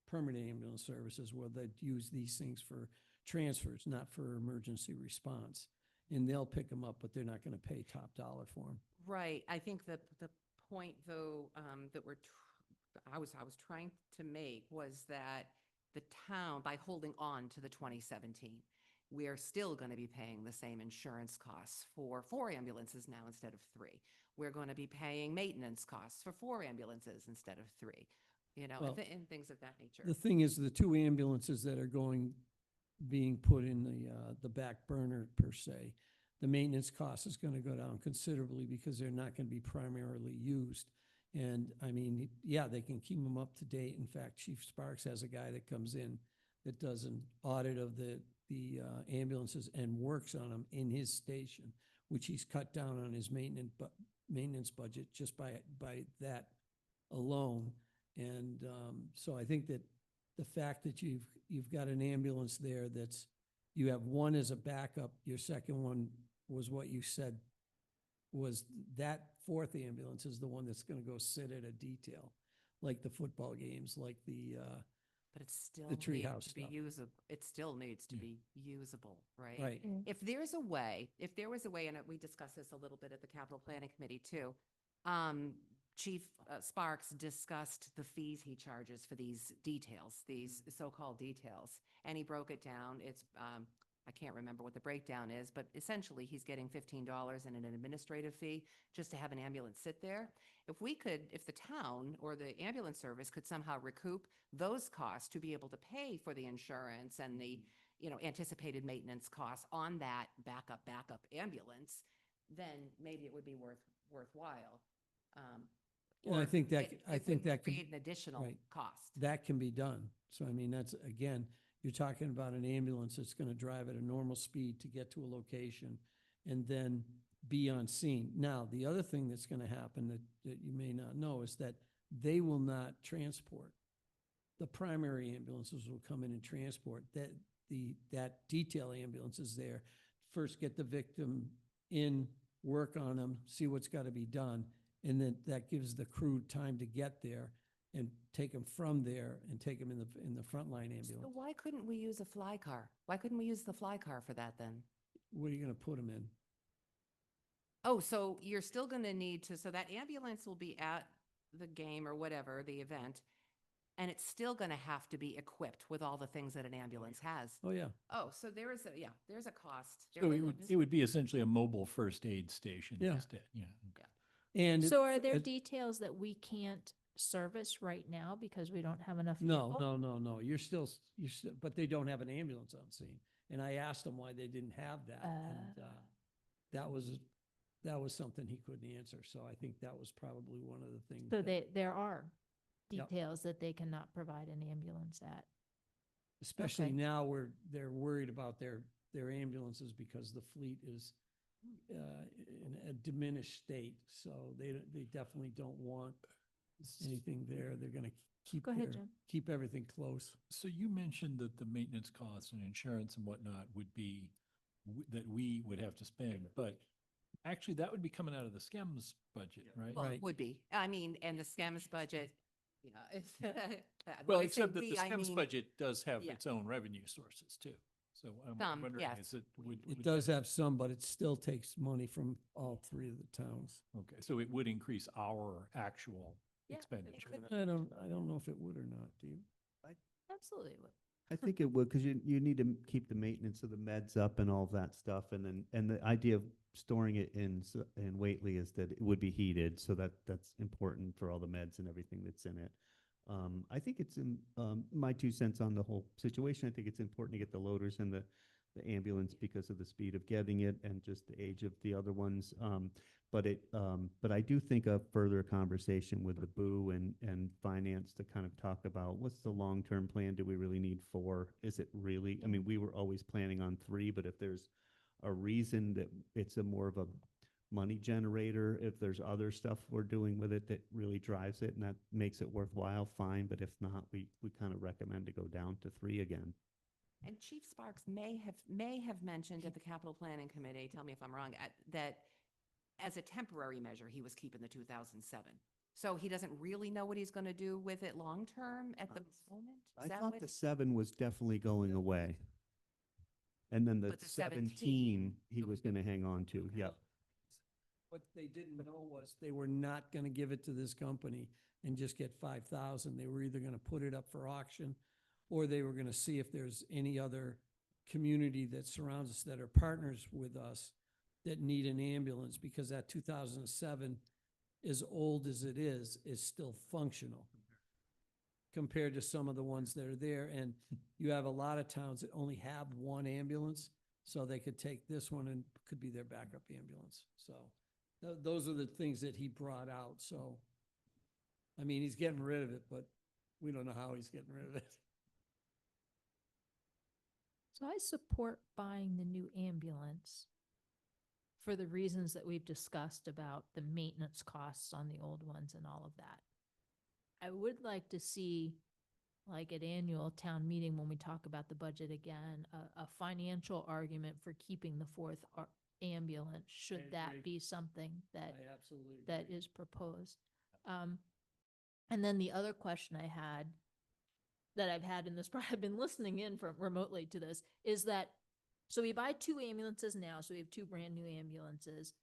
permanent ambulance services, where they use these things for transfers, not for emergency response. And they'll pick them up, but they're not gonna pay top dollar for them. Right. I think the point though, that I was trying to make was that the town, by holding on to the 2017, we are still going to be paying the same insurance costs for 4 ambulances now instead of 3. We're going to be paying maintenance costs for 4 ambulances instead of 3, you know, Well, and things of that nature. The thing is, the 2 ambulances that are being put in the back burner per se, the maintenance cost is gonna go down considerably because they're not gonna be primarily used. And I mean, yeah, they can keep them up to date. In fact, Chief Sparks has a guy that comes in that does an audit of the ambulances and works on them in his station, which he's cut down on his maintenance budget just by that alone. And so I think that the fact that you've got an ambulance there you have one as a backup, your second one was what you said was that 4th ambulance is the one that's gonna go sit at a detail, like the football games, like But it still the needs treehouse to be stuff. usable. It still needs to Yeah. be usable, right? right. If there was a way, and we discussed this a little bit at the capital planning committee too, Chief Sparks discussed the fees he charges for these details, these so-called details, and he broke it down. It's, I can't remember what the breakdown is, but essentially he's getting $15 in an administrative fee just to have an ambulance sit there. If the town or the ambulance service could somehow recoup those costs to be able to pay for the insurance and the, anticipated maintenance costs on that backup ambulance, then maybe it would be worthwhile. Well, I Or think that, it I think wouldn't that could, create an additional right. cost. that can be done. So I mean, that's, again, you're talking about an ambulance that's gonna drive at a normal speed to get to a location and then be on scene. Now, the other thing that's gonna happen that you may not know is that they will not transport. The primary ambulances will come in and transport. That detail ambulance is there. First get the victim in, work on them, see what's gotta be done, and then that gives the crew time to get there and take them from there and take them in the frontline So ambulance. why couldn't we use a fly car? Why couldn't we use the fly car for that then? Where are you gonna put them in? Oh, so you're still going to need to, so that ambulance will be at the game or whatever, the event, and it's still going to have to be equipped with all the things that an ambulance has. Oh, yeah. Oh, so there's a cost. So it would be essentially a mobile first aid station Yeah. instead, yeah. And So are there it- details that we can't service right now because we don't have enough no, people? no. You're still, but they don't have an ambulance on scene. And I asked them why they didn't have that. And that was something he couldn't answer. So I think that was probably one of the things. So that- there are Yep. details that they cannot provide an ambulance at. Especially Okay. now where they're worried about their ambulances because the fleet is in a diminished state. So they definitely don't want anything there. They're gonna keep Go ahead, Jim. keep everything close. So you mentioned that the maintenance costs and insurance and whatnot would be, that we would have to spend, but actually that would be coming out of the SCEMS budget, right? Well, Right. it would be. I mean, and the SCEMS budget, it's. Well, when I say except that the we, I SCEMS mean- budget does have yeah. its own revenue sources too. So I'm Some, wondering, yes. is it, It would does that- have some, but it still takes money from all 3 of the towns. Okay, so it would increase our actual Yeah, it expenditure. could. I don't know if it would or not, do you? Absolutely. would. I think it would, because you need to keep the maintenance of the meds up and all of that stuff, and the idea of storing it in Whately is that it would be heated, so that's important for all the meds and everything that's in it. I think it's in my 2 cents on the whole situation. I think it's important to get the loaders and the ambulance because of the speed of getting it and just the age of the other ones. But I do think a further conversation with the BOO and finance to kind of talk about what's the long-term plan? Do we really need 4? Is it really? I mean, we were always planning on 3, but if there's a reason that it's a more of a money generator, if there's other stuff we're doing with it that really drives it and that makes it worthwhile, fine. But if not, we kind of recommend to go down to 3 again. And Chief Sparks may have mentioned at the capital planning committee, tell me if I'm wrong, that as a temporary measure, he was keeping the 2007. So he doesn't really know what he's going to do with it long-term at the moment? Is I that thought what- the 7 was definitely going away. And then the But the 17, he was going to hang on to, yep. What they didn't know was they were not gonna give it to this company and just get 5,000. They were either gonna put it up for auction, or they were gonna see if there's any other community that surrounds us that are partners with us that need an ambulance, because that 2007, as old as it is still functional compared to some of the ones that are there. And you have a lot of towns that only have one ambulance, so they could take this one and could be their backup ambulance. So those are the things that he brought out. So, I mean, he's getting rid of it, but we don't know how he's getting rid of it. So I support buying the new ambulance for the reasons that we've discussed about the maintenance costs on the old ones and all of that. I would like to see, like at annual town meeting, when we talk about the budget again, a financial argument for keeping the fourth ambulance, should I that agree. be something that I absolutely that agree. is proposed. And then the other question I had, that I've had in this, I've been listening in from remotely to this, is that, so we buy 2 ambulances now, so we have 2 brand new ambulances.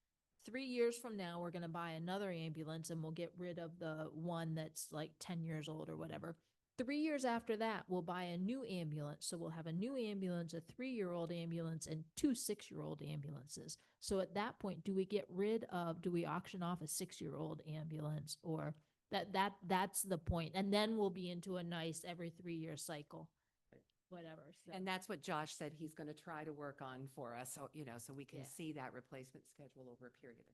3 years from now, we're gonna buy another ambulance and we'll get rid of the one that's like 10 years old or whatever. 3 years after that, we'll buy a new ambulance. So we'll have a new ambulance, a 3-year-old ambulance, and 2 6-year-old ambulances. So at that point, do we auction off a 6-year-old ambulance, or that's the point? And then we'll be into a nice every 3-year cycle, whatever. So. And that's what Josh said he's going to try to work on for us, so, so we can Yeah. see that replacement schedule over a period of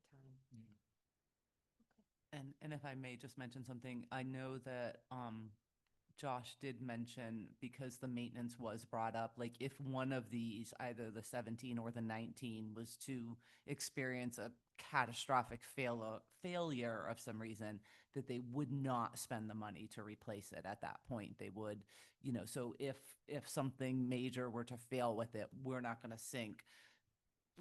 time. And if I may just mention something, I know that Josh did mention, because the maintenance was brought up, like if one of these, either the 17 or the 19, was to experience a catastrophic failure of some reason, that they would not spend the money to replace it at that point. They would, so if something major were to fail with it, we're not going to sink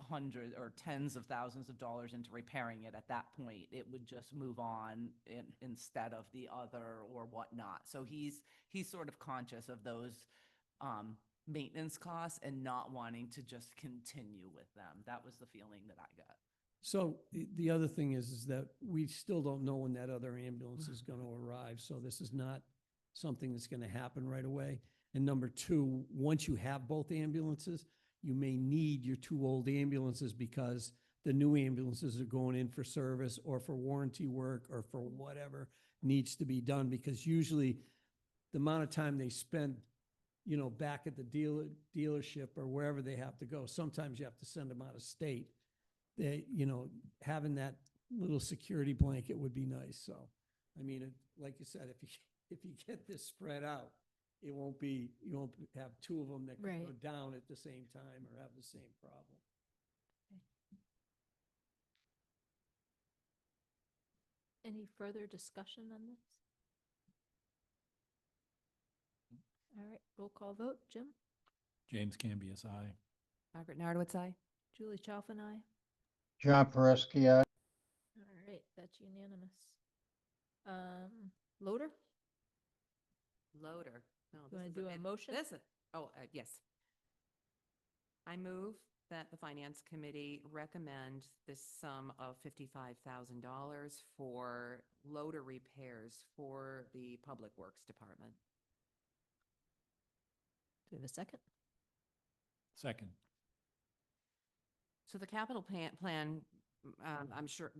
hundreds or tens of thousands of dollars into repairing it at that point. It would just move on instead of the other or whatnot. So he's sort of conscious of those maintenance costs and not wanting to just continue with them. That was the feeling that I got. So the other thing is that we still don't know when that other ambulance is going to arrive. So this is not something that's going to happen right away. And number 2, once you have both ambulances, you may need your 2 old ambulances because the new ambulances are going in for service or for warranty work or for whatever needs to be done. Because usually the amount of time they spend, back at the dealership or wherever they have to go, sometimes you have to send them out of state. Having that little security blanket would be nice. So, I mean, like you said, if you get this spread out, you won't have 2 of them that can go Right. down at the same time or have the same problem. Any further discussion on this? All right, roll call vote. Jim? James Cambius, aye. Margaret Nardowitz, aye. Julie Chalfin, aye. John Pereski, aye. All right, that's unanimous. Loader? Loader. No, You wanna this is do a bit- motion? This is, yes. I move that the Finance Committee recommend this sum of $55,000 for loader repairs for the Public Works Department. Do we have a second? Second. So the capital plan, I'm sure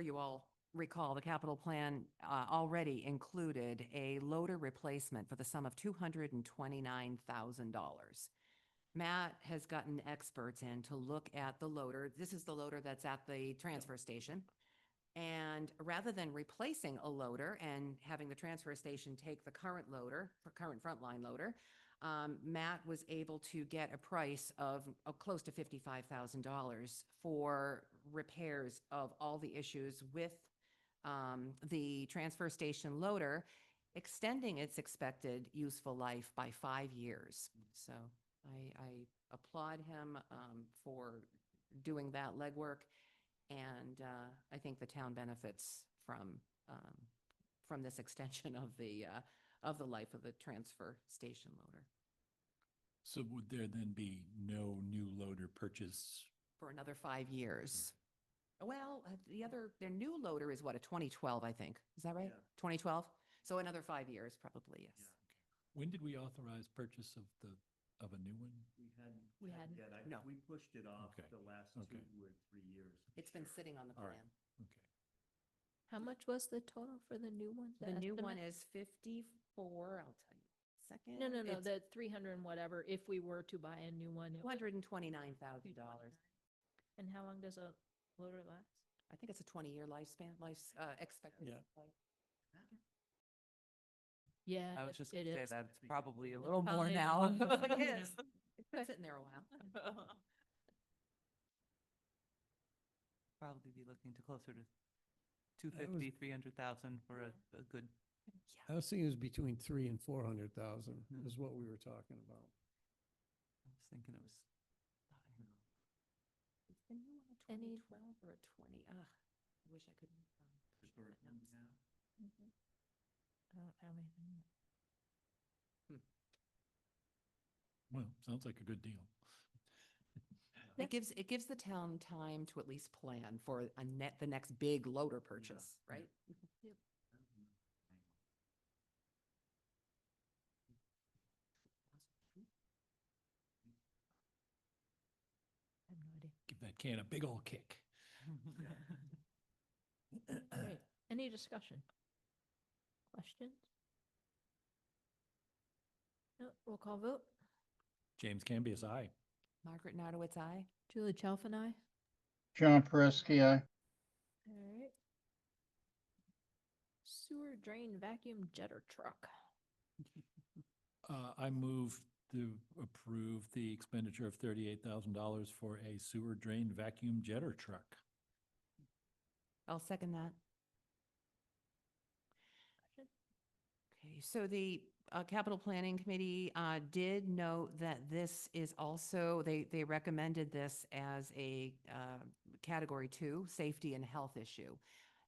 you all recall, the capital plan already included a loader replacement for the sum of $229,000. Matt has gotten experts in to look at the loader. This is the loader that's at the transfer station. And rather than replacing a loader and having the transfer station take the current loader, current frontline loader, Matt was able to get a price of close to $55,000 for repairs of all the issues with the transfer station loader, extending its expected useful life by 5 years. So I applaud him for doing that legwork, and I think the town benefits from this extension of the life of the transfer station loader So would there then be no new loader purchase? for another 5 years. Well, their new loader is what, a 2012, I think. Is that right? 2012? So another 5 years, probably, yes. When did we authorize purchase of a new one? We hadn't. No. We pushed it off Okay. the last Okay. 2 or 3 years. It's been sitting on the All right. plan. Okay. How much was the total for the new one? The new one estimate? is 54, I'll tell you in a second. No, It's the 300 and whatever, if we were to buy a new one. it would- $229,000. And how long does a loader last? I think it's a 20-year lifespan, expected Yeah. life. Yeah, I was just it gonna say is. that's probably a little more Probably now. more. It is. It's been sitting there a while. Probably be looking to closer to 250, 300,000 for a good. I was thinking it was between 300,000 and 400,000 Hmm. is what we were talking about. I was thinking it was. Is the new one a Any- 2012 or a 20? I wish I could. Mhm. I don't have anything. Well, sounds like a good deal. It gives the town time to at least plan for the next big loader purchase, right? Yep. I have no idea. Give that can a big old kick. Great. Any discussion? Questions? No, roll call vote. James Cambias, aye. Margaret Nardowitz, aye. Julie Chalfin, aye. John Pereski, aye. All right. Sewer drain vacuum jetter truck. I move to approve the expenditure of $38,000 for a sewer drain vacuum jetter truck. I'll second that. Okay, so the Capital Planning Committee did note that this is also, they recommended this as a Category 2 safety and health issue.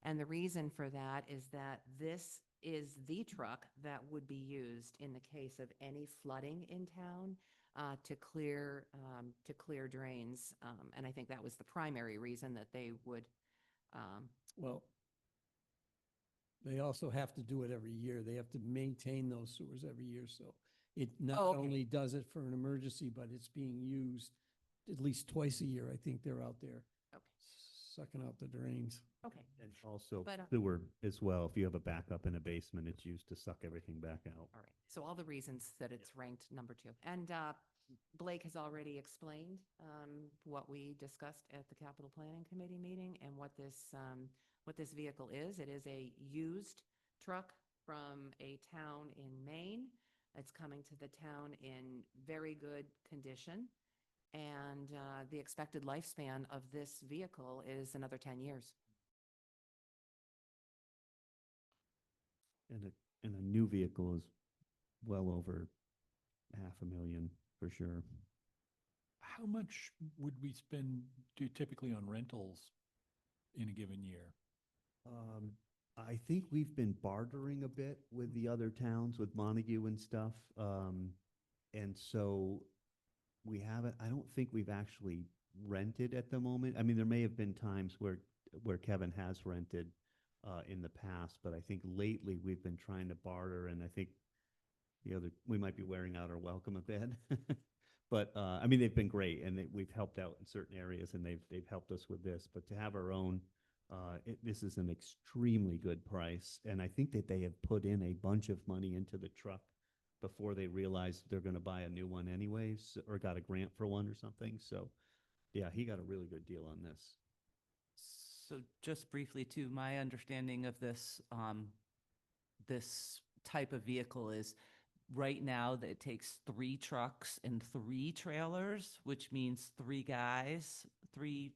And the reason for that is that this is the truck that would be used in the case of any flooding in town to clear drains. And I think that was the primary reason that they would. Well, they also have to do it every year. They have to maintain those sewers every year, so it not Oh, okay. only does it for an emergency, but it's being used at least twice a year. I think they're out there Okay. sucking out the drains. Okay. And also But, sewer as well. If you have a backup in a basement, it's used to suck everything back out. All right. So all the reasons that it's ranked number 2. And Blake has already explained what we discussed at the Capital Planning Committee meeting and what this vehicle is. It is a used truck from a town in Maine. It's coming to the town in very good condition. And the expected lifespan of this vehicle is another 10 years. And a new vehicle is well over $500,000 for sure. How much would we spend typically on rentals in a given year? I think we've been bartering a bit with the other towns, with Montague and stuff. And so we haven't, I don't think we've actually rented at the moment. I mean, there may have been times where Kevin has rented in the past, but I think lately we've been trying to barter, and I think we might be wearing out our welcome a bit. But I mean, they've been great, and we've helped out in certain areas, and they've helped us with this. But to have our own, this is an extremely good price, and I think that they have put in a bunch of money into the truck before they realized they're going to buy a new one anyways, or got a grant for one or something. So, yeah, he got a really good deal on this. So just briefly too, my understanding of this, this type of vehicle is Right now, that it takes 3 trucks and 3 trailers, which means 3 guys, three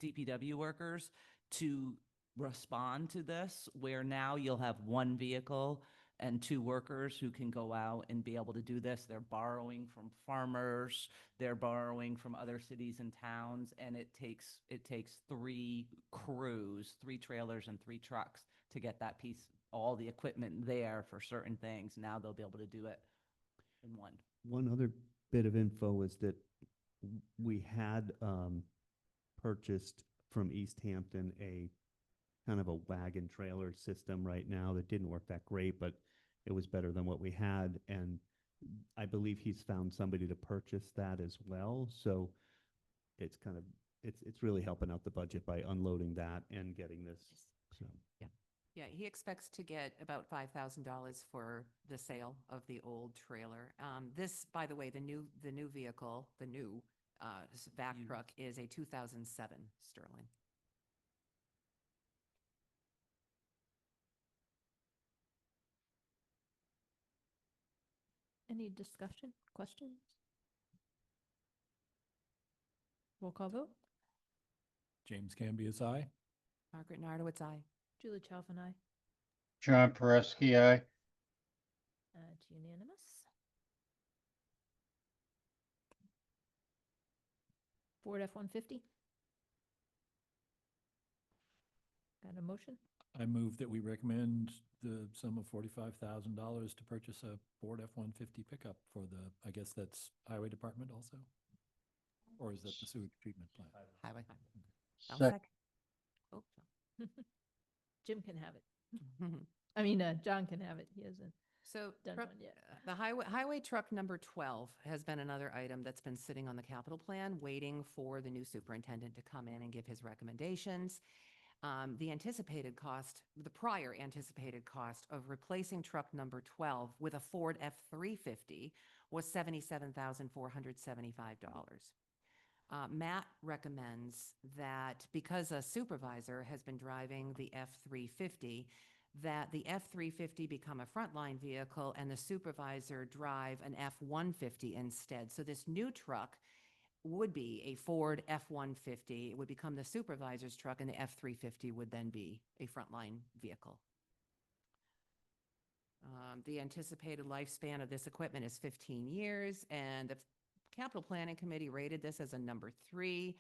DPW workers to respond to this, where now you'll have 1 vehicle and 2 workers who can go out and be able to do this. They're borrowing from farmers, they're borrowing from other cities and towns, and it takes 3 crews, 3 trailers and 3 trucks to get that piece, all the equipment there for certain things. Now they'll be able to do it in one. One other bit of info is that we had purchased from East Hampton a kind of a wagon trailer system right now that didn't work that great, but it was better than what we had. And I believe he's found somebody to purchase that as well. So it's kind of, it's really helping out the budget by unloading that and getting this. So. Yeah, he expects to get about $5,000 for the sale of the old trailer. This, by the way, the new vehicle, the new vac truck is a 2007 Sterling. Any discussion, questions? Roll call vote. James Cambias, aye. Margaret Nardowitz, aye. Julie Chalfin, aye. John Pereski, aye. It's unanimous. Ford F-150. Got a motion? I move that we recommend the sum of $45,000 to purchase a Ford F-150 pickup for the, I guess that's Highway Department also? Or is that the sewage treatment plant? Highway. I'll Sec- second. Oh, Jim can have it. no. I mean, John can have it. He hasn't So done truck- one yet. the highway truck number 12 has been another item that's been sitting on the capital plan, waiting for the new superintendent to come in and give his recommendations. The prior anticipated cost of replacing truck number 12 with a Ford F-350 was $77,475. Matt recommends that because a supervisor has been driving the F-350, that the F-350 become a frontline vehicle and the supervisor drive an F-150 instead. So this new truck would be a Ford F-150. It would become the supervisor's truck, and the F-350 would then be a frontline vehicle. The anticipated lifespan of this equipment is 15 years, and the Capital Planning Committee rated this as a number 3,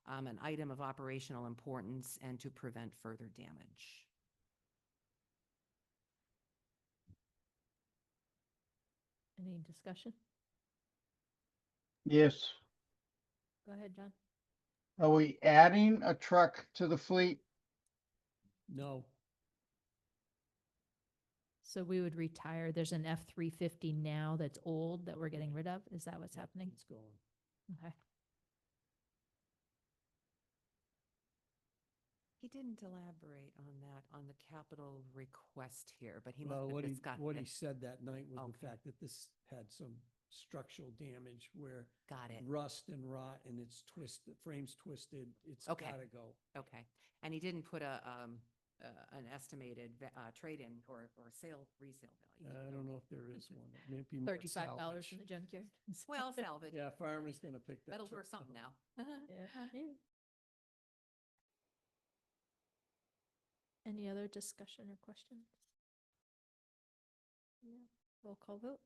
an item of operational importance and to prevent further damage. Any discussion? Yes. Go ahead, John. Are we adding a truck to the fleet? No, So we would retire. There's an F-350 now that's old that we're getting rid of. Is that what's happening? it's going. Okay. He didn't elaborate on that on the capital request here, but he Well, must what have he, just got what he it. said that night was the Okay. fact that this had some structural damage where Got it. rust and rot and it's twisted, frame's twisted, it's Okay. gotta go. Okay. And he didn't put an estimated trade-in or resale value. I don't know if there is one. It may be more $35 salvage. in the junkyard. Well, salvage. Yeah, farmer's gonna pick that. That'll truck worth something up. now. Yeah. Any other discussion or questions? Yeah. Roll call vote.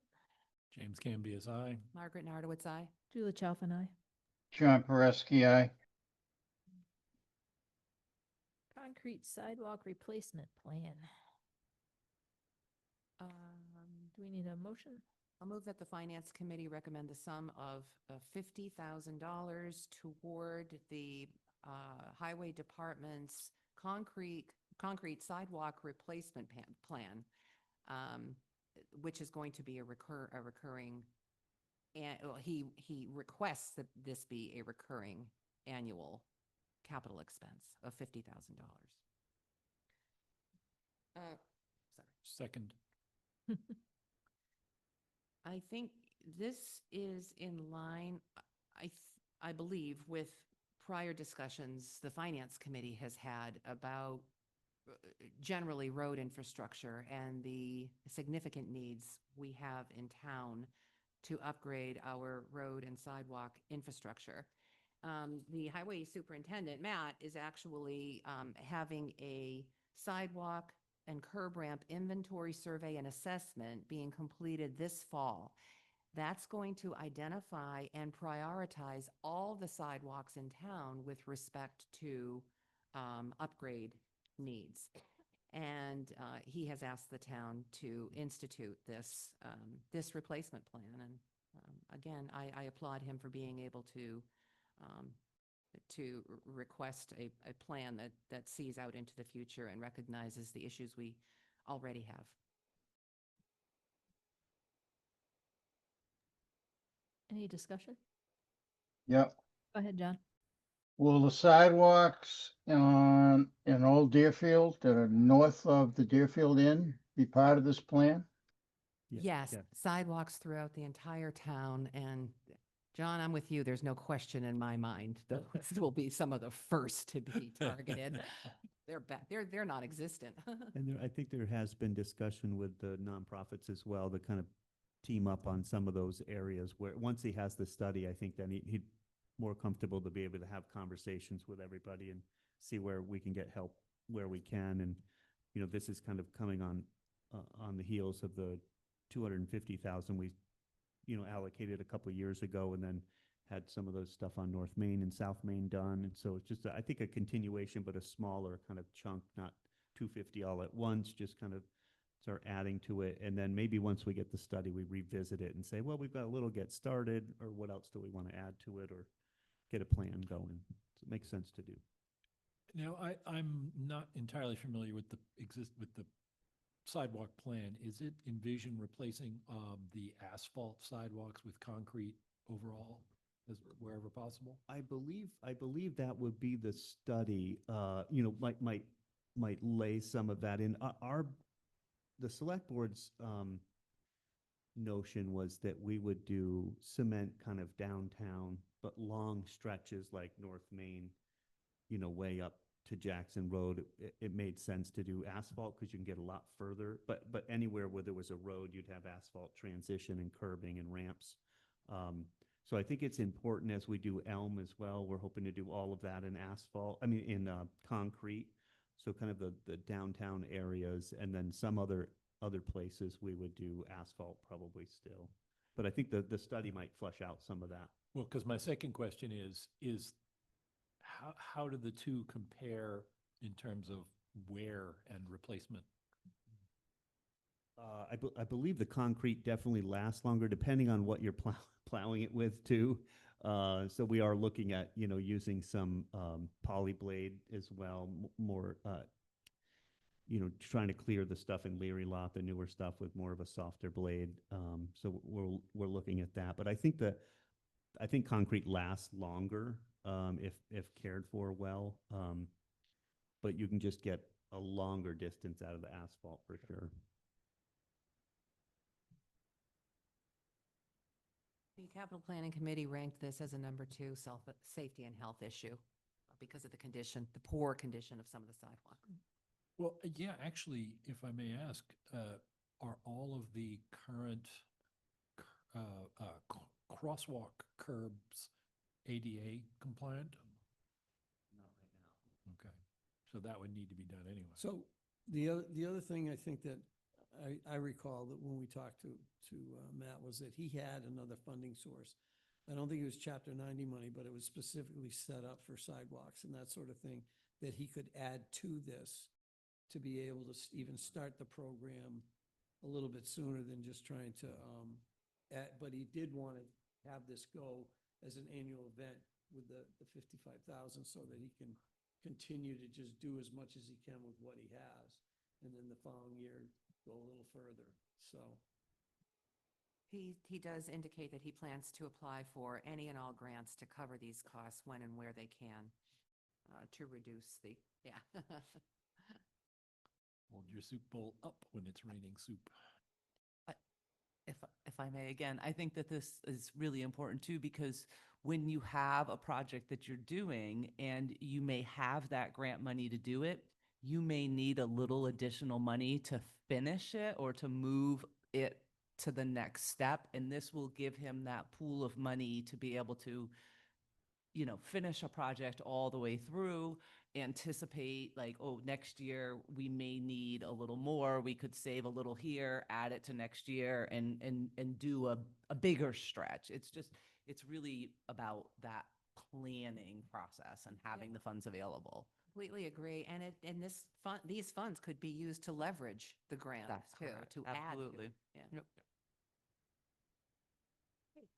James Cambias, aye. Margaret Nardowitz, aye. Julie Chalfin, aye. John Pereski, aye. Concrete sidewalk replacement plan. Do we need a motion? I'll move that the Finance Committee recommend the sum of $50,000 toward the Highway Department's concrete sidewalk replacement plan, which is going to be a recurring, and he requests that this be a recurring annual capital expense of $50,000. Sorry. Second. I think this is in line, I believe, with prior discussions the Finance Committee has had about generally road infrastructure and the significant needs we have in town to upgrade our road and sidewalk infrastructure. The highway superintendent, Matt, is actually having a sidewalk and curb ramp inventory survey and assessment being completed this fall. That's going to identify and prioritize all the sidewalks in town with respect to upgrade needs. And he has asked the town to institute this, this replacement plan. And again, I applaud him for being able to request a plan that sees out into the future and recognizes the issues we already have. Any discussion? Yep. Go ahead, John. Will the sidewalks in Old Deerfield that are north of the Deerfield Inn be part of this plan? Yes, sidewalks throughout the entire town. And John, I'm with you. There's no question in my mind. Those will be some of the first to be targeted. They're non-existent. And there, I think there has been discussion with the nonprofits as well to kind of team up on some of those areas where, once he has the study, I think then he'd more comfortable to be able to have conversations with everybody and see where we can get help where we can. And, you know, this is kind of coming on the heels of the 250,000 we, you know, allocated a couple of years ago, and then had some of those stuff on North Main and South Main done. And so it's just, I think, a continuation, but a smaller kind of chunk, not 250 all at once, just kind of start adding to it. And then maybe once we get the study, we revisit it and say, well, we've got a little get started, or what else do we want to add to it, or get a plan going. So it makes sense to do. Now, I'm not entirely familiar with the sidewalk plan. Is it envision replacing the asphalt sidewalks with concrete overall, as wherever possible? I believe that would be the study, you know, might lay some of that in. The select board's notion was that we would do cement kind of downtown, but long stretches like North Main, you know, way up to Jackson Road. It made sense to do asphalt because you can get a lot further, but anywhere where there was a road, you'd have asphalt transition and curbing and ramps. So I think it's important as we do Elm as well. We're hoping to do all of that in asphalt, I mean, in concrete. So kind of the downtown areas, and then some other places we would do asphalt probably still. But I think the study might flesh out some of that. Well, because my second question is how do the two compare in terms of wear and replacement? I believe the concrete definitely lasts longer, depending on what you're plowing it with too. So we are looking at, you know, using some polyblade as well, more, you know, trying to clear the stuff in Leary Lot, the newer stuff, with more of a softer blade. So we're looking at that. But I think concrete lasts longer if cared for well. But you can just get a longer distance out of the asphalt for sure. The Capital Planning Committee ranked this as a number 2 safety and health issue because of the condition, the poor condition of some of the sidewalk. Well, yeah, actually, if I may ask, are all of the current crosswalk curbs ADA compliant? Not right now. Okay, so that would need to be done anyway. So the other thing I think that I recall that when we talked to Matt was that he had another funding source. I don't think it was Chapter 90 money, but it was specifically set up for sidewalks and that sort of thing that he could add to this to be able to even start the program a little bit sooner than just trying to, but he did want to have this go as an annual event with the 55,000 so that he can continue to just do as much as he can with what he has. And then the following year, go a little further, so. He does indicate that he plans to apply for any and all grants to cover these costs when and where they can, to reduce the, yeah. Hold your soup bowl up when it's raining soup. If I may, again, I think that this is really important too, because when you have a project that you're doing and you may have that grant money to do it, you may need a little additional money to finish it or to move it to the next step. And this will give him that pool of money to be able to, finish a project all the way through, anticipate like, oh, next year we may need a little more. We could save a little here, add it to next year and do a bigger stretch. It's really about that planning process and having the funds available. Completely agree. And these funds could be used to leverage the grant That's too, correct. to add to Absolutely. it. Yeah. Yep. Great.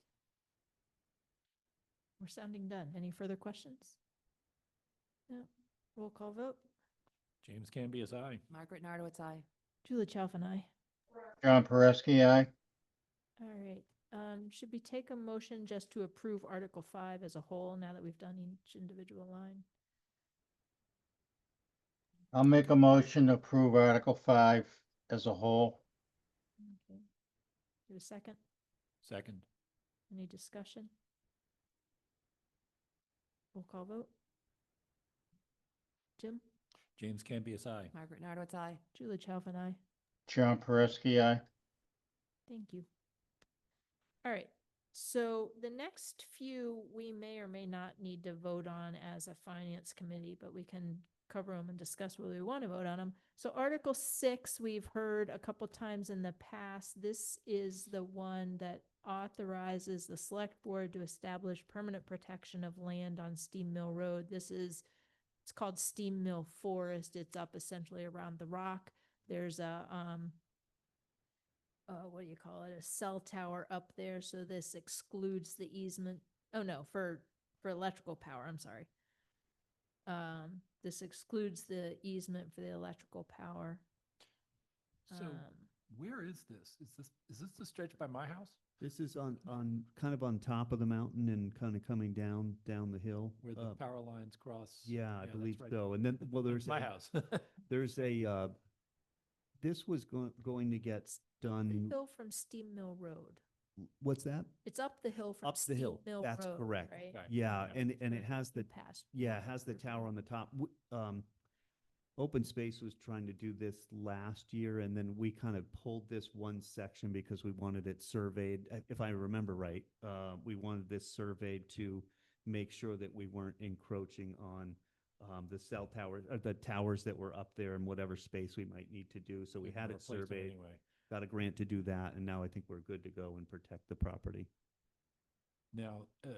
We're sounding done. Any further questions? No. Roll call vote. James Cambias, aye. Margaret Nardowitz, aye. Julie Chalfin, aye. John Pereski, aye. All right. Should we take a motion just to approve Article 5 as a whole now that we've done each individual line? I'll make a motion to approve Article 5 as a whole. Okay. Do a second? Second. Any discussion? Roll call vote. Jim? James Cambias, aye. Margaret Nardowitz, aye. Julie Chalfin, aye. John Pereski, aye. Thank you. All right, so the next few, we may or may not need to vote on as a finance committee, but we can cover them and discuss whether we want to vote on them. So Article 6, we've heard a couple times in the past. This is the one that authorizes the select board to establish permanent protection of land on Steam Mill Road. It's called Steam Mill Forest. It's up essentially around the rock. There's a, what do you call it? A cell tower up there. So this excludes the easement. Oh no, for electrical power, I'm sorry. This excludes the easement for the electrical power. So where is this? Is this the stretch by my house? This is on kind of on top of the mountain and kind of coming down the hill. Where the power lines cross? Yeah, I that's believe right. so. And then, well, It's there's my a- house. There's a, this was going to get done, Hill from Steam Mill Road. what's that? It's up the hill from Up the Steam hill. Mill That's Road, correct. right? Okay. Yeah, Yeah. and it has the, Past. yeah, it has the tower on the top. Open Space was trying to do this last year, and then we kind of pulled this one section because we wanted it surveyed. If I remember right, we wanted this surveyed to make sure that we weren't encroaching on the cell towers, or the towers that were up there and whatever space we might need to do. So we can had it replace surveyed, anyway. got a grant to do that, and now I think we're good to go and protect the property. Now, the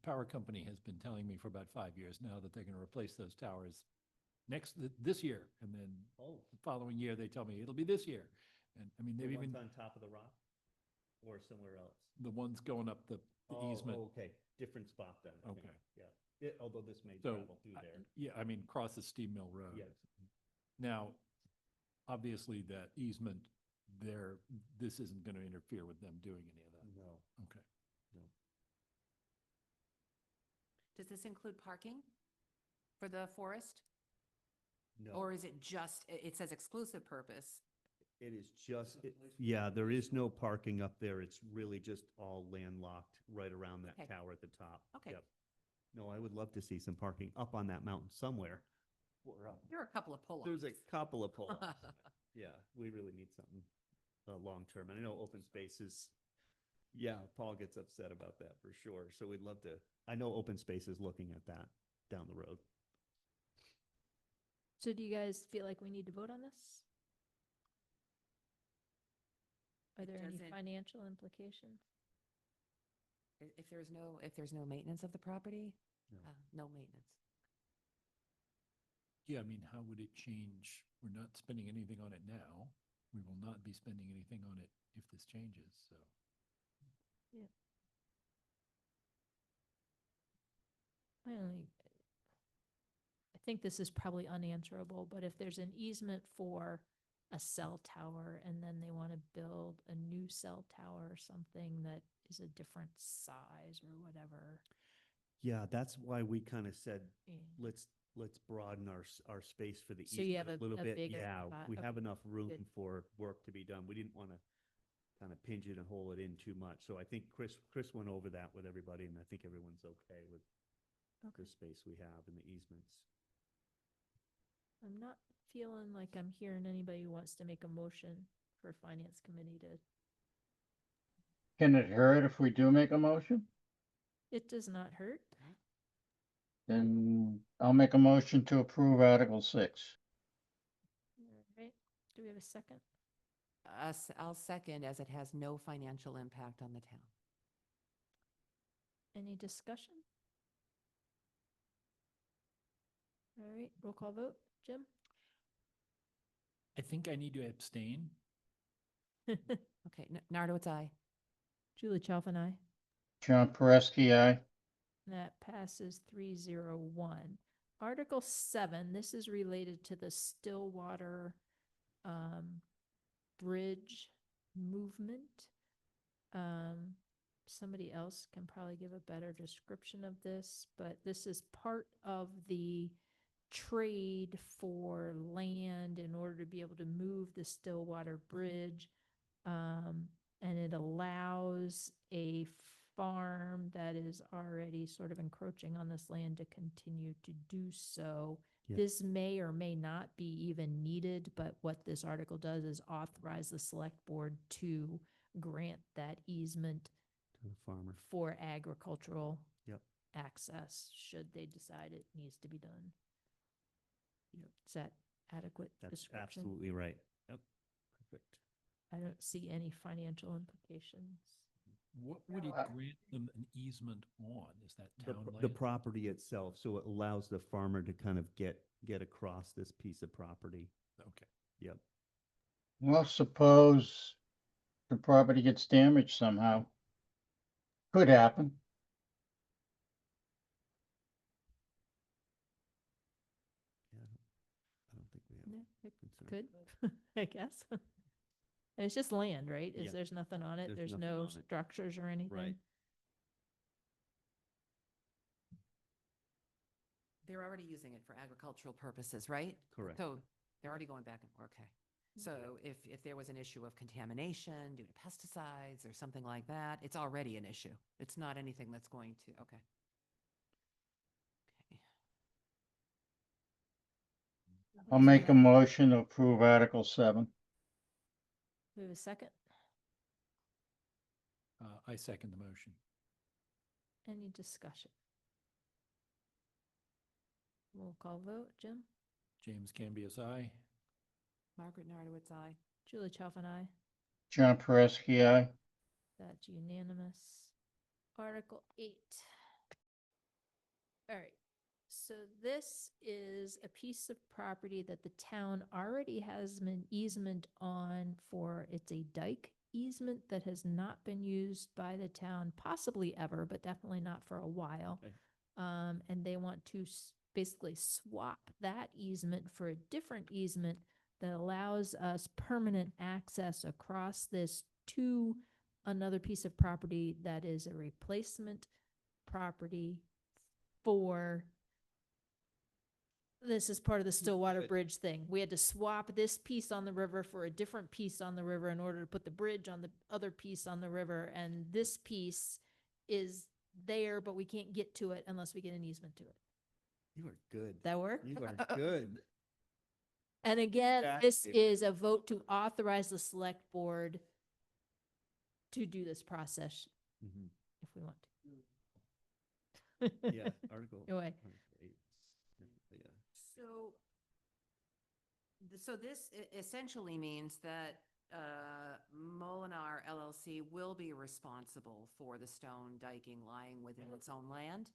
power company has been telling me for about 5 years now that they're going to replace those towers this year. And then the following year, they tell me it'll be this year. And I mean, they've The even, ones on top of the rock or somewhere else? the ones going up the easement. Okay, different spot then. I think. Okay. Yeah, although this may So, travel through there. yeah, I mean, crosses Steam Mill Road. Yes. Now, obviously that easement there, this isn't going to interfere with them doing any of that. No. Okay. Does this include parking for the forest? No. Or is it just, it says exclusive purpose? It is just, yeah, there is no parking up there. It's really just all landlocked right around that Okay. tower at the top. Okay. Yep. No, I would love to see some parking up on that mountain somewhere. There are a couple of pull-ups. There's a couple of pull-ups. Yeah, we really need something long-term. And I know open spaces, yeah, Paul gets upset about that for sure. So we'd love to, I know open space is looking at that down the road. So do you guys feel like we need to vote on this? Are there any doesn't- financial implications? If there's no maintenance of the property, No. no maintenance. Yeah, I mean, how would it change? We're not spending anything on it now. We will not be spending anything on it if this changes, so. I think this is probably unanswerable, but if there's an easement for a cell tower and then they want to build a new cell tower or something that is a different size or whatever. Yeah, that's why we kind of said, eh, let's broaden our space for the So you easement have a little a bit. bigger Yeah, spot. we Okay, have enough room good. for work to be done. We didn't want to kind of pigeonhole it in too much. So I think Chris went over that with everybody, and I think everyone's okay with Okay. the space we have and the easements. I'm not feeling like I'm hearing anybody who wants to make a motion for finance committee to, Can it hurt if we do make a motion? it does not hurt. Then I'll make a motion to approve Article 6. All right, do we have a second? I'll second, as it has no financial impact on the town. Any discussion? All right, roll call vote. Jim? I think I need to abstain. Okay, Nardowitz, aye. Julie Chalfin, aye. John Pereski, aye. That passes 301. Article 7, this is related to the Stillwater Bridge movement. Somebody else can probably give a better description of this, but this is part of the trade for land in order to be able to move the Stillwater Bridge. And it allows a farm that is already sort of encroaching on this land to continue to do so. Yep. This may or may not be even needed, but what this article does is authorize the select board to grant that easement To the farmer. for agricultural Yep. access, should they decide it needs to be done. Yep. Is that adequate That's description? absolutely right. Yep. Perfect. I don't see any financial implications. What would it Well, grant them an easement on? Is that The, town land? the property itself, so it allows the farmer to kind of get across this piece of property. Okay. Yep. Well, suppose the property gets damaged somehow. Could happen. Yeah, I don't think we have. Yeah, it concern. could, I guess. And it's just land, right? Yeah. There's nothing on it. There's There's nothing no on it. structures or anything. They're already using it for agricultural purposes, right? Correct. So they're already going back and, okay. So if there was an issue of contamination due to pesticides or something like that, it's already an issue. It's not anything that's going to, okay. Okay. I'll make a motion to approve Article 7. We have a second? I second the motion. Any discussion? Roll call vote. Jim? James Cambias, aye. Margaret Nardowitz, aye. Julie Chalfin, aye. John Pereski, aye. That's unanimous. Article 8. All right. So this is a piece of property that the town already has an easement on for, it's a dike easement that has not been used by the town possibly ever, but definitely not for a while. Okay. And they want to basically swap that easement for a different easement that allows us permanent access across this to another piece of property that is a replacement property for, this is part of the Stillwater Good. Bridge thing. We had to swap this piece on the river for a different piece on the river in order to put the bridge on the other piece on the river. And this piece is there, but we can't get to it unless we get an easement to it. You are good. That work? You are good. And again, this Exactly. is a vote to authorize the select board to do this process Mhm. if we want to. Yeah, Article. Go ahead. Article 8. Yeah. So this essentially means that Molinar LLC will be responsible for the stone diking lying within its own land.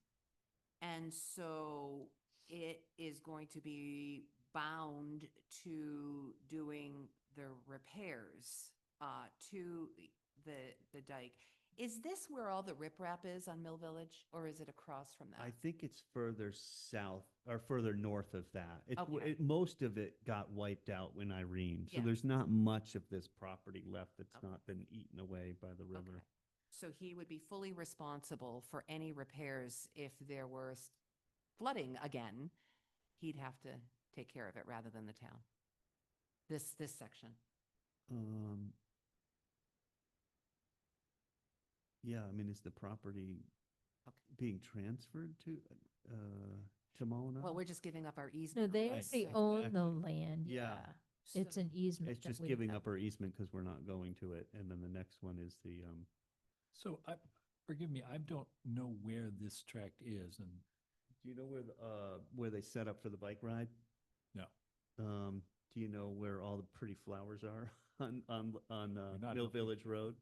And so it is going to be bound to doing the repairs to the dike. Is this where all the riprap is on Mill Village, or is it across from that? I think it's further south or further north of that. Okay. Most of it got wiped out when Irene. So Yeah. there's not much of this property left that's Okay. not been eaten away by the river. Okay. So he would be fully responsible for any repairs if there were flooding again. He'd have to take care of it rather than the town. This section. Yeah, I mean, is the property Okay. being transferred to to Moana? Well, we're just giving up our No, easement. they Right. already own the Exactly. land, Yeah. yeah. It's an easement. It's that just we giving have. up our easement because we're not going to it. And then the next one is the, So forgive me, I don't know where this tract is and do you know where they set up for the bike ride? no. Do you know where all the pretty flowers are on not Mill looking. Village Road?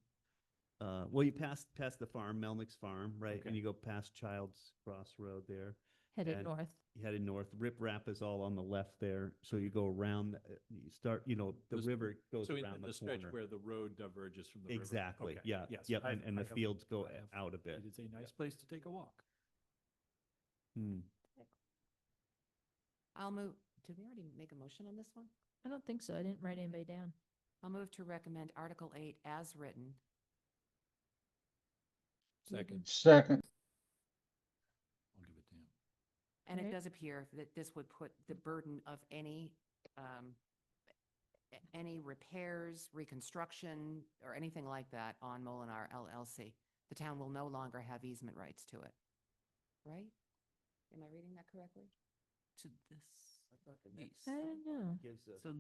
Well, you pass the farm, Melnick's farm, right? Okay. And you go past Child's Cross Road there. Headed and- north. You headed north. Rip Rap is all on the left there. So you go around, you start, the Those- river goes So in around the the stretch corner. where the road diverges from the river. Exactly. Okay, Yeah. yes, Yep. I've- And the I have- fields go I have- out a bit. It is a nice place to take a walk. Hmm. I'll move, did we already make a motion on this one? I don't think so. I didn't write anybody down. I'll move to recommend Article 8 as written. Second, Second, I'll give it to him. And it Right. does appear that this would put the burden of any repairs, reconstruction, or anything like that on Molinar LLC. The town will no longer have easement rights to it. Right? Am I reading that correctly? To this. I don't know. Gives us So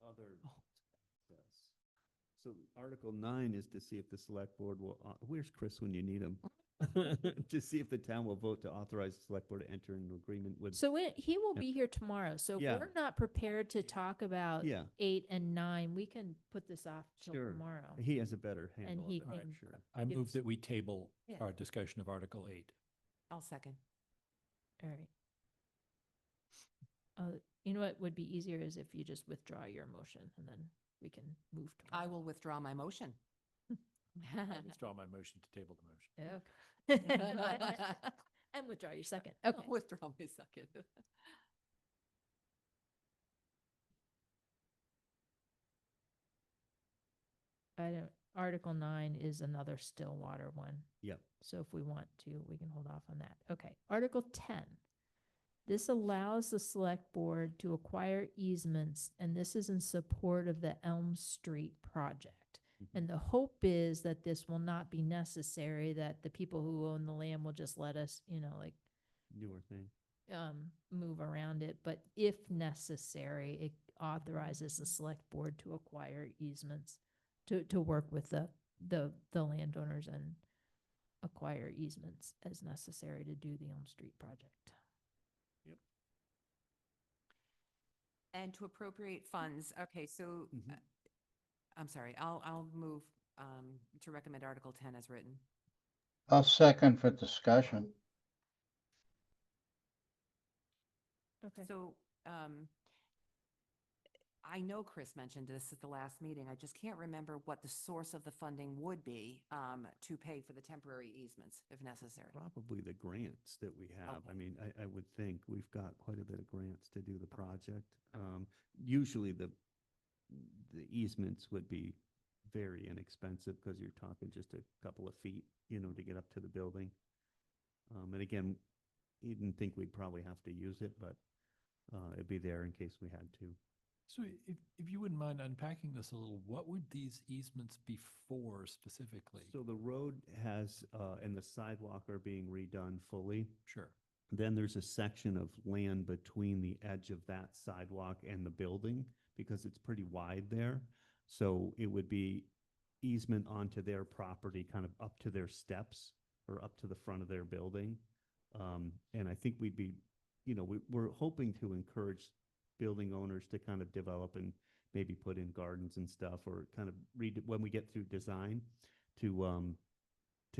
other access. So Article 9 is to see if the select board will, where's Chris when you need him? To see if the town will vote to authorize the select board to enter into agreement with, So he will Yep. be here tomorrow. So if Yeah. we're not prepared to talk about yeah, 8 and 9, we can put this off till Sure. tomorrow. he has a better handle he of it, I'm can- sure. I move Gives- that we table Yeah. our discussion of Article 8. I'll second. All right. You know what would be easier is if you just withdraw your motion and then we can move. I will withdraw my motion. I withdraw my motion to table the motion. Okay. And withdraw your second. Okay. I'll withdraw my second. Article 9 is another Stillwater one. Yep. So if we want to, we can hold off on that. Okay, Article 10. This allows the select board to acquire easements, and this is in support of the Elm Street project. Mhm. And the hope is that this will not be necessary, that the people who own the land will just let us, Newer thing. move around it. But if necessary, it authorizes the select board to acquire easements, to work with the landowners and acquire easements as necessary to do the Elm Street project. And to appropriate funds, okay, so, Mhm. I'm sorry, I'll move to recommend Article 10 as written. I'll second for discussion. Okay. So, I know Chris mentioned this at the last meeting. I just can't remember what the source of the funding would be to pay for the temporary easements if necessary. Probably the grants that we have. I Okay. mean, I would think we've got quite a bit of grants to do the project. Usually the easements would be very inexpensive because you're talking just a couple of feet, to get up to the building. And again, he didn't think we'd probably have to use it, but it'd be there in case we had to. So if you wouldn't mind unpacking this a little, what would these easements be for specifically? So the road has, and the sidewalk are being redone fully. Sure. Then there's a section of land between the edge of that sidewalk and the building because it's pretty wide there. So it would be easement onto their property, kind of up to their steps or up to the front of their building. And I think we'd be, we're hoping to encourage building owners to kind of develop and maybe put in gardens and stuff, or kind of when we get through design to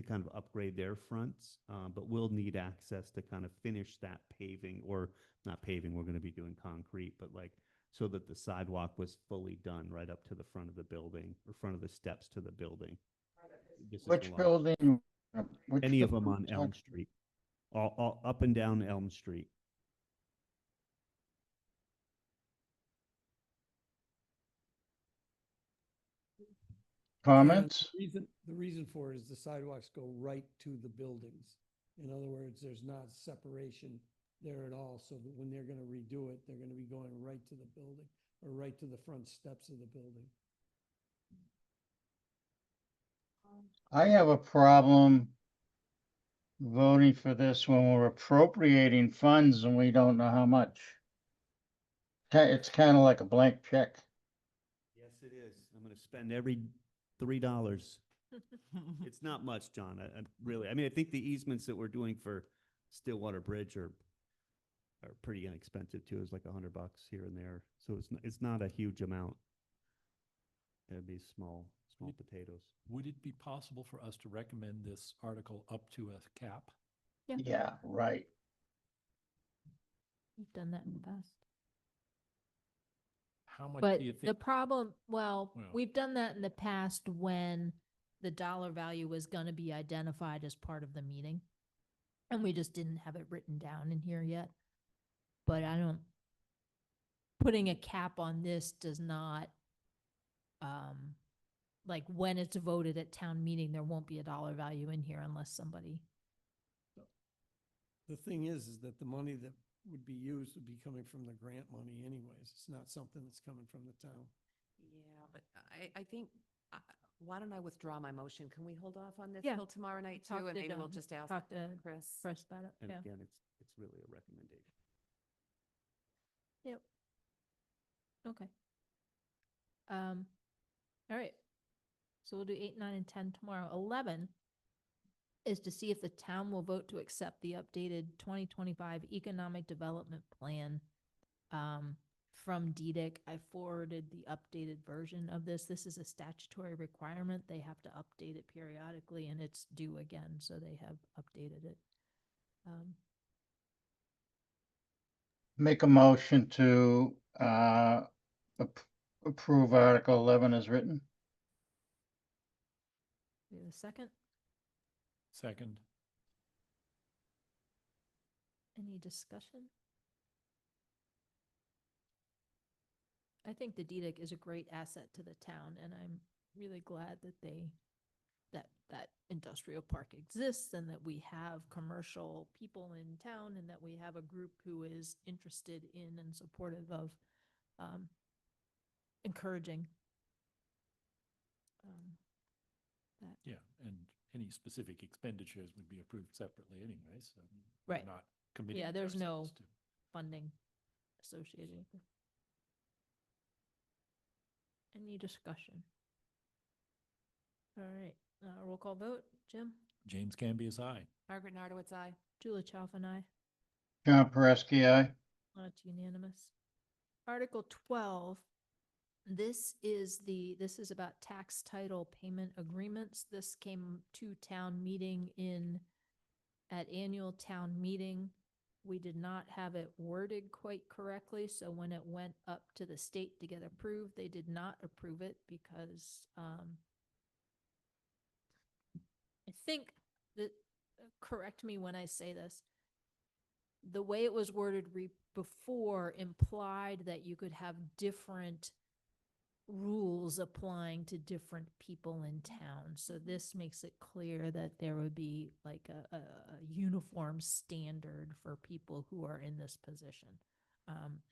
kind of upgrade their fronts. But we'll need access to kind of finish that paving, or not paving, we're going to be doing concrete, but so that the sidewalk was fully done right up to the front of the building, or front of the steps to the building. This is Which along- building? Which Any of them building? on Elm Street, all up and down Elm Street. Comments? The reason for it is the sidewalks go right to the buildings. In other words, there's not separation there at all, so that when they're gonna redo it, they're gonna be going right to the building, or right to the front steps of the building. I have a problem voting for this when we're appropriating funds and we don't know how much. It's kind of like a blank check. Yes, it is. I'm gonna spend every $3. It's not much, John. I really, I mean, I think the easements that we're doing for Stillwater Bridge are pretty inexpensive too. It's like $100 here and there. So it's not a huge amount. It'd be small potatoes. Would it be possible for us to recommend this article up to a cap? Yeah. Yeah, right. We've done that in the past. How much But do you the think? problem, well, Well- we've done that in the past when the dollar value was gonna be identified as part of the meeting. And we just didn't have it written down in here yet. But I don't, putting a cap on this does not, like when it's voted at town meeting, there won't be a dollar value in here unless somebody, The thing is that the money that would be used would be coming from the grant money anyways. It's not something that's coming from the town. Yeah, but I think, why don't I withdraw my motion? Can we hold off on this Yeah. till tomorrow night Talk too? And to maybe we'll Dawn. just ask talk to Chris. Chris about it, And yeah. again, it's really a recommendation. Yep. Okay. All right. So we'll do 8, 9, and 10 tomorrow. 11 is to see if the town will vote to accept the updated 2025 Economic Development Plan from DDIC. I forwarded the updated version of this. This is a statutory requirement. They have to update it periodically, and it's due again, so they have updated it. Make a motion to approve Article 11 as written. We have a second? Second, Any discussion? I think the DDIC is a great asset to the town, and I'm really glad that that industrial park exists and that we have commercial people in town and that we have a group who is interested in and supportive of encouraging that. yeah, and any specific expenditures would be approved separately anyway, so. we're Right. Not committing. Yeah, there's no- ourselves to- Funding associated with it. Any discussion? All right, roll call vote. Jim? James Cambias, aye. Margaret Nardowitz, aye. Julie Chalfin, aye. John Pereski, aye. That's unanimous. Article 12, this is about tax title payment agreements. This came to town meeting at annual town meeting. We did not have it worded quite correctly, so when it went up to the state to get approved, they did not approve it because, I think that, correct me when I say this, the way it was worded before implied that you could have different rules applying to different people in town. So this makes it clear that there would be like a uniform standard for people who are in this position.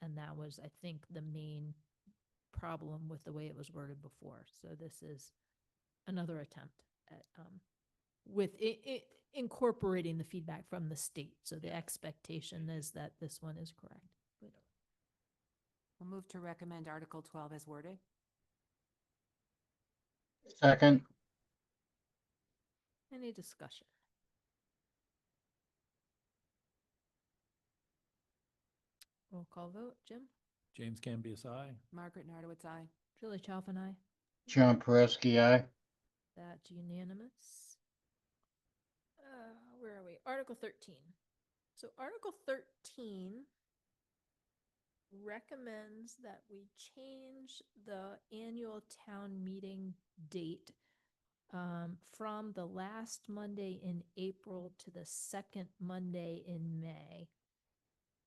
And that was, I think, the main problem with the way it was worded before. So this is another attempt at with incorporating the feedback from the state. So the expectation is that this one is correct. But We'll move to recommend Article 12 as worded. Second, any discussion? Roll call vote. Jim? James Cambias, aye. Margaret Nardowitz, aye. Julie Chalfin, aye. John Pereski, aye. That's unanimous. Where are we? Article 13. So Article 13 recommends that we change the annual town meeting date from the last Monday in April to the second Monday in May.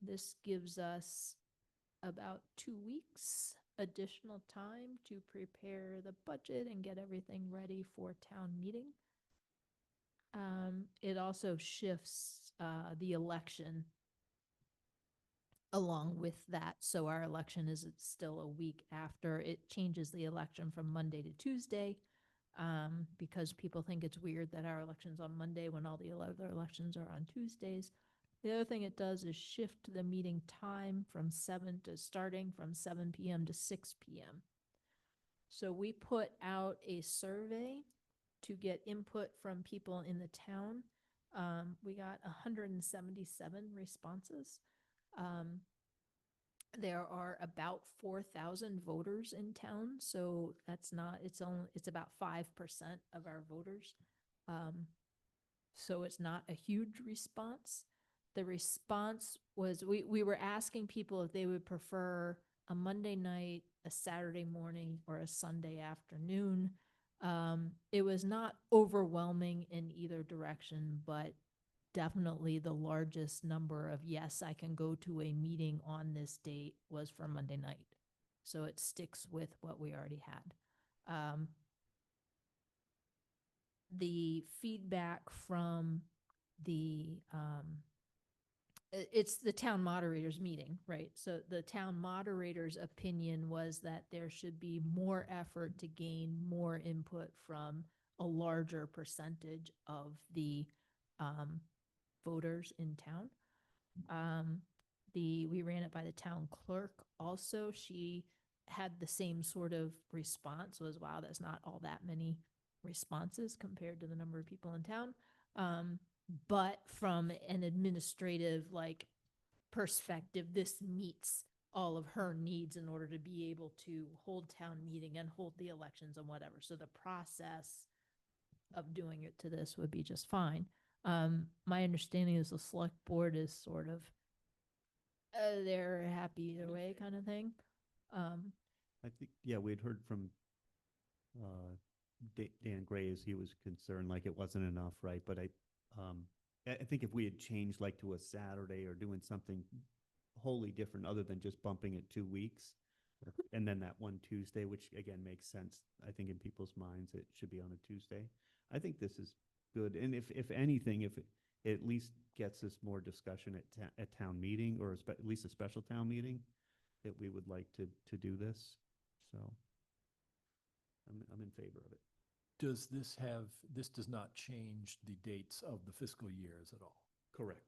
This gives us about 2 weeks additional time to prepare the budget and get everything ready for town meeting. It also shifts the election along with that. So our election is still a week after. It changes the election from Monday to Tuesday, because people think it's weird that our election's on Monday when all the other elections are on Tuesdays. The other thing it does is shift the meeting time from starting from 7 PM to 6 PM. So we put out a survey to get input from people in the town. We got 177 responses. There are about 4,000 voters in town, so it's about 5% of our voters. So it's not a huge response. The response was, we were asking people if they would prefer a Monday night, a Saturday morning, or a Sunday afternoon. It was not overwhelming in either direction, but definitely the largest number of yes, I can go to a meeting on this date was for Monday night. So it sticks with what we already had. The feedback from it's the town moderator's meeting, right? So the town moderator's opinion was that there should be more effort to gain more input from a larger percentage of the voters in town. We ran it by the town clerk also. She had the same sort of response, was, wow, that's not all that many responses compared to the number of people in town. But from an administrative perspective, this meets all of her needs in order to be able to hold town meeting and hold the elections and whatever. So the process of doing it to this would be just fine. My understanding is the select board is sort of, they're happy either way kind of thing. I think, yeah, we'd heard from Dan Gray as he was concerned, like it wasn't enough, right? But I think if we had changed like to a Saturday or doing something wholly different other than just bumping it 2 weeks, and then that one Tuesday, which again makes sense, I think in people's minds, it should be on a Tuesday. I think this is good. And if anything, if it at least gets us more discussion at town meeting, or at least a special town meeting, that we would like to do this. So I'm in favor of it. Does this does not change the dates of the fiscal years at all? Correct.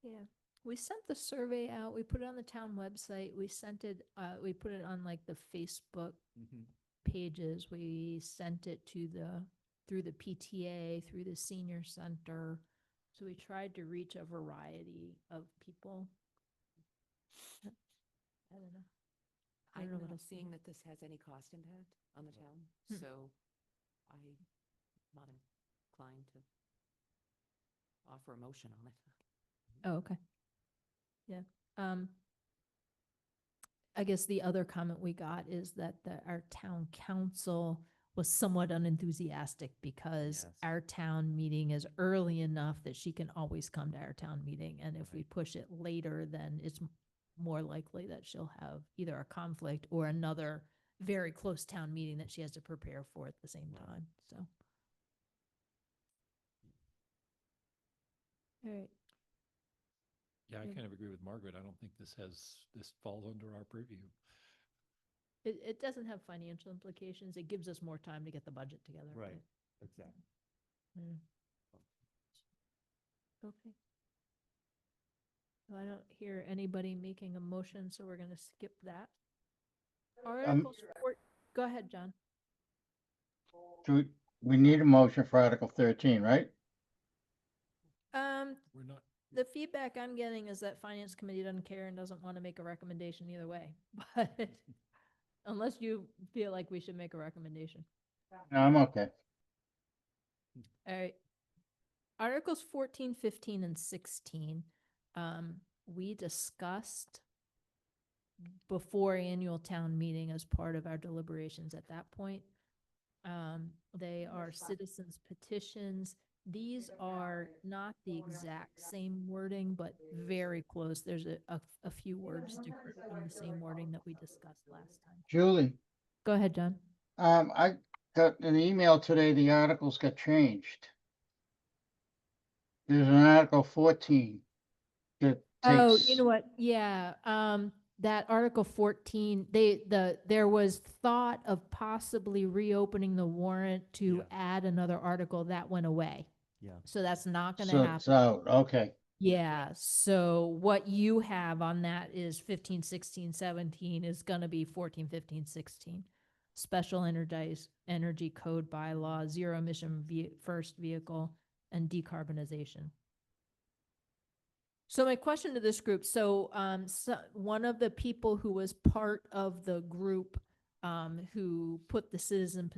Yeah, we sent the survey out. We put it on the town website. We sent it, we put it on the Facebook pages. We sent it through the PTA, through the senior center. So we tried to reach a variety of people. I don't know. I I'm don't know what not else to seeing do. that this has any cost impact on the town, Hmm. so I'm not inclined to offer a motion on it. Oh, okay. Yeah. I guess the other comment we got is that our town council was somewhat unenthusiastic because Yes. our town meeting is early enough that she can always come to our town meeting. And if we Right. push it later, then it's more likely that she'll have either a conflict or another very close town meeting that she has to prepare for at the same Right. time. So. All right. Yeah, I Yeah. kind of agree with Margaret. I don't think this falls under our purview. It doesn't have financial implications. It gives us more time to get the budget together. Right. Exactly. Yeah. Okay. Well, I don't hear anybody making a motion, so we're gonna skip that. Articles go ahead, John. We need a motion for Article 13, right? We're not, The feedback I'm getting is that Finance Committee doesn't care and doesn't want to make a recommendation either way, but unless you feel like we should make a recommendation. No, I'm okay. All right. Articles 14, 15, and 16, we discussed before annual town meeting as part of our deliberations at that point. They are citizens petitions. These are not the exact same wording, but very close. There's a few words different from the same wording that we discussed last time. Julie, Go ahead, John. I got an email today, the articles got changed. There's an Article 14 that Oh, takes, you know what? Yeah, that Article 14, there was thought of possibly reopening the warrant to Yeah. add another article that went away. Yeah. So that's not gonna So happen. it's out, okay. Yeah, so what you have on that is 15, 16, 17 is gonna be 14, 15, 16. Special energy code bylaw, zero emission first vehicle, and decarbonization. So my question to this group, so one of the people who was part of the group who put the citizen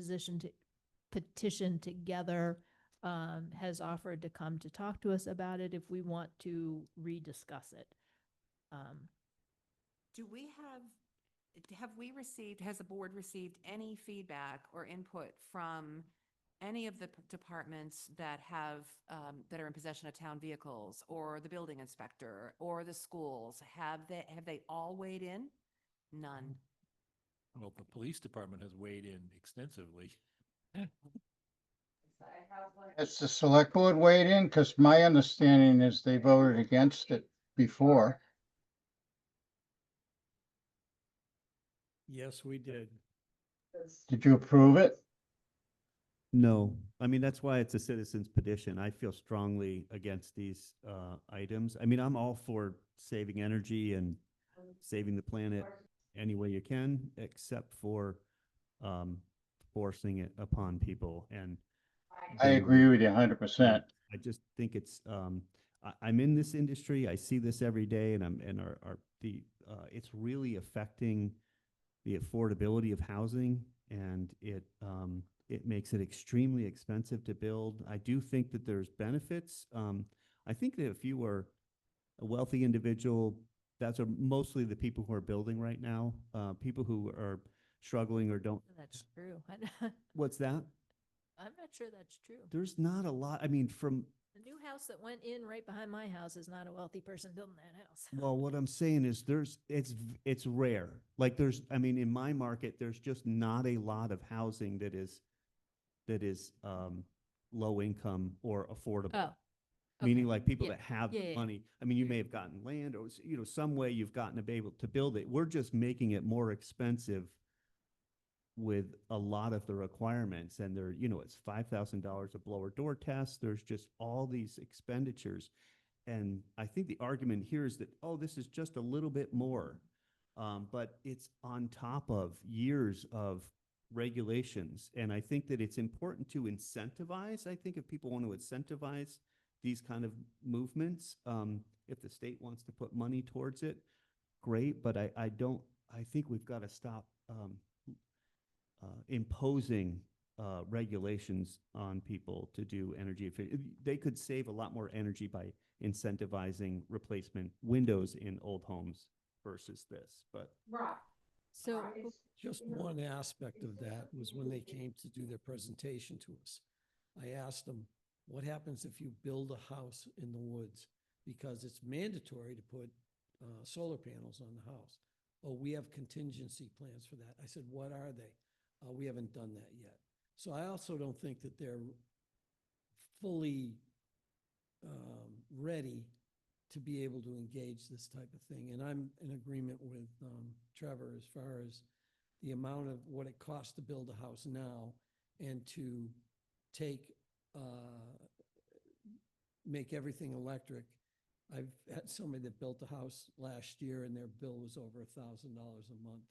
petition together has offered to come to talk to us about it if we want to rediscuss it. Do we have we received, has the board received any feedback or input from any of the departments that have, that are in possession of town vehicles, or the building inspector, or the schools? Have they all weighed in? None. Well, the police department has weighed in extensively. Has the select board weighed in? Because my understanding is they voted against it before. Yes, we did. Did you approve it? No, I mean, that's why it's a citizen's petition. I feel strongly against these items. I mean, I'm all for saving energy and saving the planet any way you can, except for forcing it upon people. And I agree with you 100%. I just think it's, I'm in this industry, I see this every day, and it's really affecting the affordability of housing, and it makes it extremely expensive to build. I do think that there's benefits. I think that if you were a wealthy individual, that's mostly the people who are building right now, people who are struggling or don't. That's true. What's that? I'm not sure that's true. There's not a lot, I mean, from, The new house that went in right behind my house is not a wealthy person building that house. well, what I'm saying is it's rare. Like I mean, in my market, there's just not a lot of housing that is low income or affordable. Oh. Meaning okay. like people Yeah. that have Yeah, yeah, yeah. money. I mean, you may have gotten land or, some way you've gotten to be able to build it. We're just making it more expensive with a lot of the requirements, and it's $5,000 a blower door test. There's just all these expenditures. And I think the argument here is that, oh, this is just a little bit more. But it's on top of years of regulations. And I think that it's important to incentivize. I think if people want to incentivize these kind of movements, if the state wants to put money towards it, great. But I think we've got to stop imposing regulations on people to do energy efficient. They could save a lot more energy by incentivizing replacement windows in old homes versus this, but. So, Just one aspect of that was when they came to do their presentation to us. I asked them, what happens if you build a house in the woods? Because it's mandatory to put solar panels on the house. Oh, we have contingency plans for that. I said, what are they? We haven't done that yet. So I also don't think that they're fully ready to be able to engage this type of thing. And I'm in agreement with Trevor as far as the amount of what it costs to build a house now and to make everything electric. I've had somebody that built a house last year and their bill was over $1,000 a month.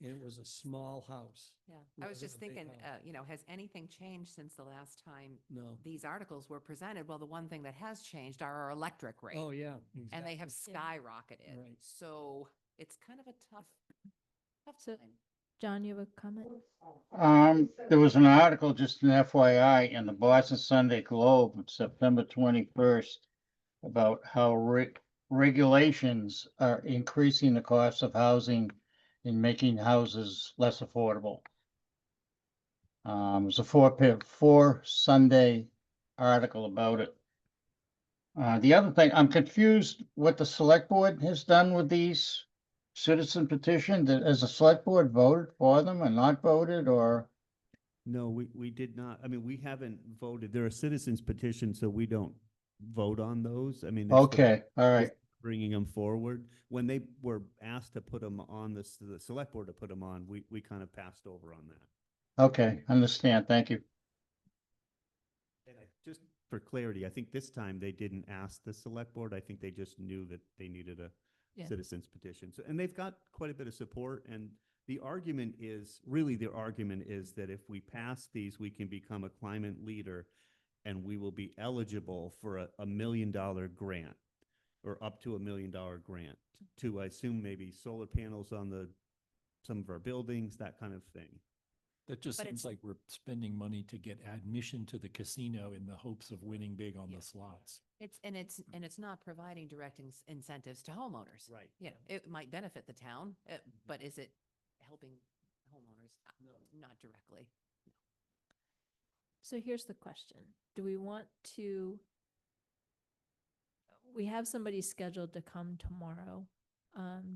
And it was a small house. Yeah, It I was wasn't just a big thinking, house. has anything changed since the last time No. these articles were presented? Well, the one thing that has changed are our electric rates. Oh, yeah. And they have Yeah. skyrocketed. Right. So it's kind of a tough So- time. John, you have a comment? There was an article, just an FYI, in the Boston Sunday Globe on September 21st about how regulations are increasing the cost of housing and making houses less affordable. It was a four Sunday article about it. The other thing, I'm confused what the select board has done with these citizen petition. Has the select board voted for them and not voted, or? No, we did not. I mean, we haven't voted. They're a citizen's petition, so we don't vote on those. I mean. it's the- Okay, all right. bringing them forward. When they were asked to put them on the select board to put them on, we kind of passed over on that. Okay, understand. Thank you. And just for clarity, I think this time they didn't ask the select board. I think they just knew that they needed a Yeah. citizens petition. So, and they've got quite a bit of support. And the argument is, really the argument is that if we pass these, we can become a climate leader and we will be eligible for a $1 million grant or up to $1 million grant to, I assume, maybe solar panels on some of our buildings, that kind of thing. That just But seems it's- like we're spending money to get admission to the casino in the hopes of winning big on Yeah. the slots. It's not providing direct incentives to homeowners. Right. You know, it might benefit the town, but is it helping homeowners? Not directly. So here's the question. Do we want to, we have somebody scheduled to come tomorrow.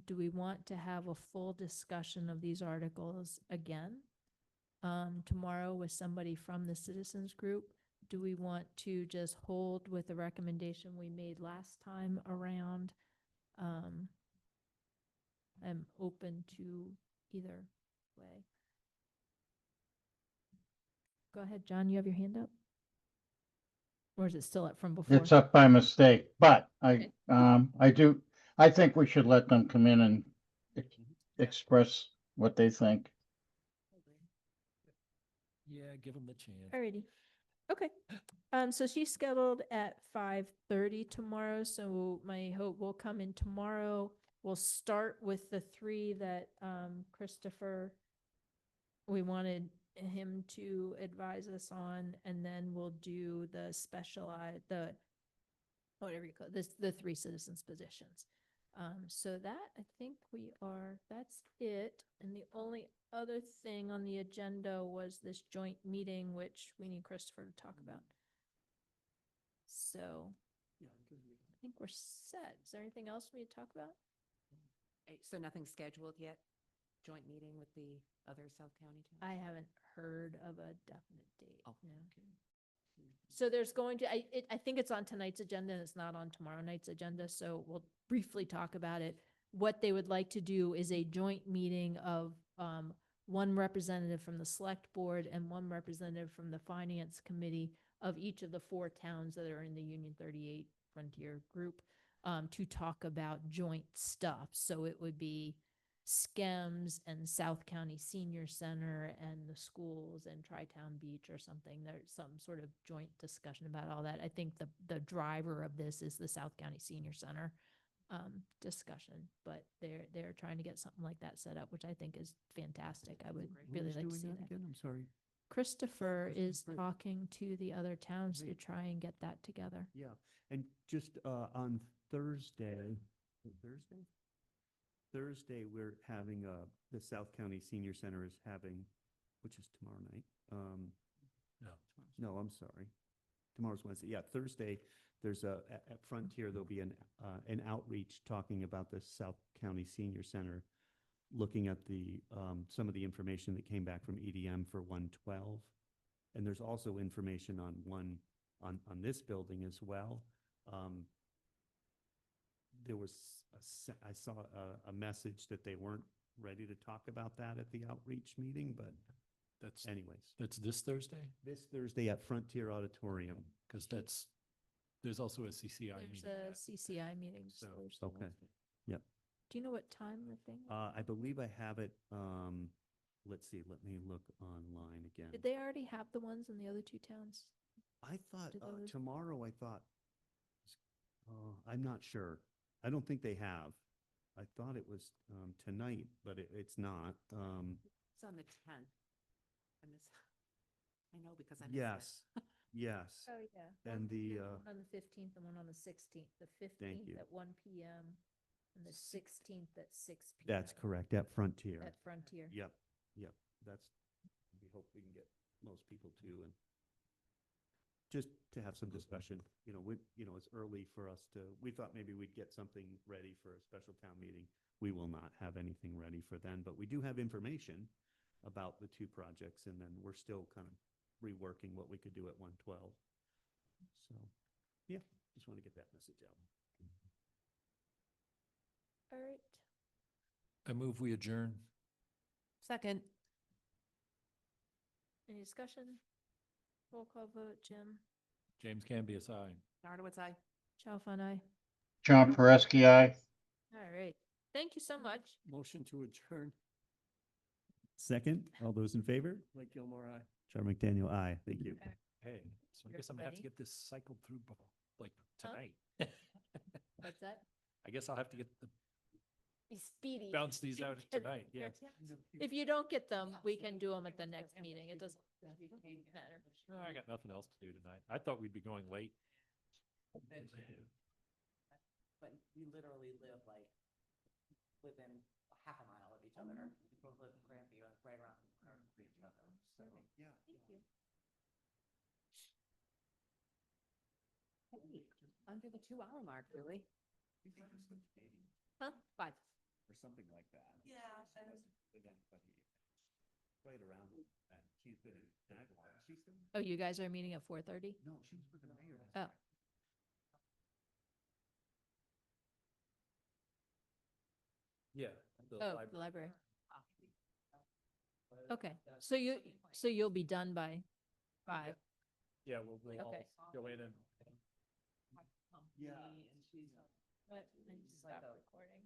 Do we want to have a full discussion of these articles again? Tomorrow with somebody from the citizens group? Do we want to just hold with the recommendation we made last time around? I'm open to either way. Go ahead, John, you have your hand up? Or is it still up from before? It's up by mistake, but Okay. I think we should let them come in and express what they think. Yeah, give them the chance. Alrighty. Okay. So she's scheduled at 5:30 tomorrow, so my hope will come in tomorrow. We'll start with the three that, Christopher, we wanted him to advise us on, and then we'll do the whatever you call this, the three citizens positions. So that, I think that's it. And the only other thing on the agenda was this joint meeting, which we need Christopher to talk about. So I think we're set. Is there anything else we need to talk about? So nothing scheduled yet? Joint meeting with the other South County towns? I haven't heard of a definite date. Oh, No. So there's going to, I think it's on tonight's agenda and it's not on tomorrow night's agenda, so we'll briefly talk about it. What they would like to do is a joint meeting of, one representative from the select board and one representative from the finance committee of each of the four towns that are in the Union 38 Frontier group, to talk about joint stuff. So it would be SCEMS and South County Senior Center and the schools and Tri-Town Beach or something. There's some sort of joint discussion about all that. I think the driver of this is the South County Senior Center discussion, but they're trying to get something like that set up, which I think is fantastic. I would really like to see that. Again, I'm sorry. Christopher is Christopher. talking to the other towns to Great. try and get that together. Yeah, and just on Thursday, Thursday, we're having the South County Senior Center is having, which is tomorrow night. No, I'm sorry. Tomorrow's Wednesday. Yeah, Thursday, there's at Frontier, there'll be an outreach talking about the South County Senior Center, looking at some of the information that came back from EDM for 112. And there's also information on this building as well. There was, I saw a message that they weren't ready to talk about that at the outreach meeting, but That's, anyways. that's this Thursday? This Thursday at Frontier Auditorium. Because there's also a CCI There's meeting. a CCI meeting. this So- Thursday. Okay, yep. Do you know what time the thing? I believe I have it, let's see, let me look online again. Did they already have the ones in the other two towns? I thought, do those- tomorrow, I'm not sure. I don't think they have. I thought it was, tonight, but it's not. It's on the 10th. I know because I missed it. Yes, yes. Oh, yeah. And One the, on the 15th and one on the 16th. The you. 15th at 1 PM and the 16th at 6 PM. That's correct, at Frontier. At Frontier. Yep, that's, we hope we can get most people to, and just to have some discussion, it's early for us we thought maybe we'd get something ready for a special town meeting. We will not have anything ready for then, but we do have information about the two projects, and then we're still kind of reworking what we could do at 112. So, yeah, just want to get that message out. All right. I move we adjourn. Second, Any discussion? Roll call vote, Jim. James Cambias, aye. Nardowitz's aye. Chow Fun Eye. John Pereski, aye. All right. Thank you so much. Motion to adjourn. Second, all those in favor? Mike Gilmore, aye. Char McDaniel, aye. Thank you. Hey, so I You're guess I'm gonna have to ready? get this cycled through like Huh? tonight. What's that? I guess I'll have to get the, Be speedy. bounce these out Get- tonight, yeah. If you don't get them, we can do them at the next meeting. It doesn't matter. No, I got nothing else to do tonight. I thought we'd be going late. But we literally live like within half a mile of each other. We both live in Granby, right around the corner from each other, so. Yeah. Thank you. Hey, under the 2 hour mark, really. Huh? 5. Or something like that. Yeah, and Right around, and she's been in Nagwal. She's been, Oh, you guys are meeting at 4:30? no, she was with the mayor. Oh. Yeah. the Oh, library. the library. Okay, so you'll be done by 5. Yeah, we'll all Okay. go in and Yeah. And she's What? I just like stopped a- recording.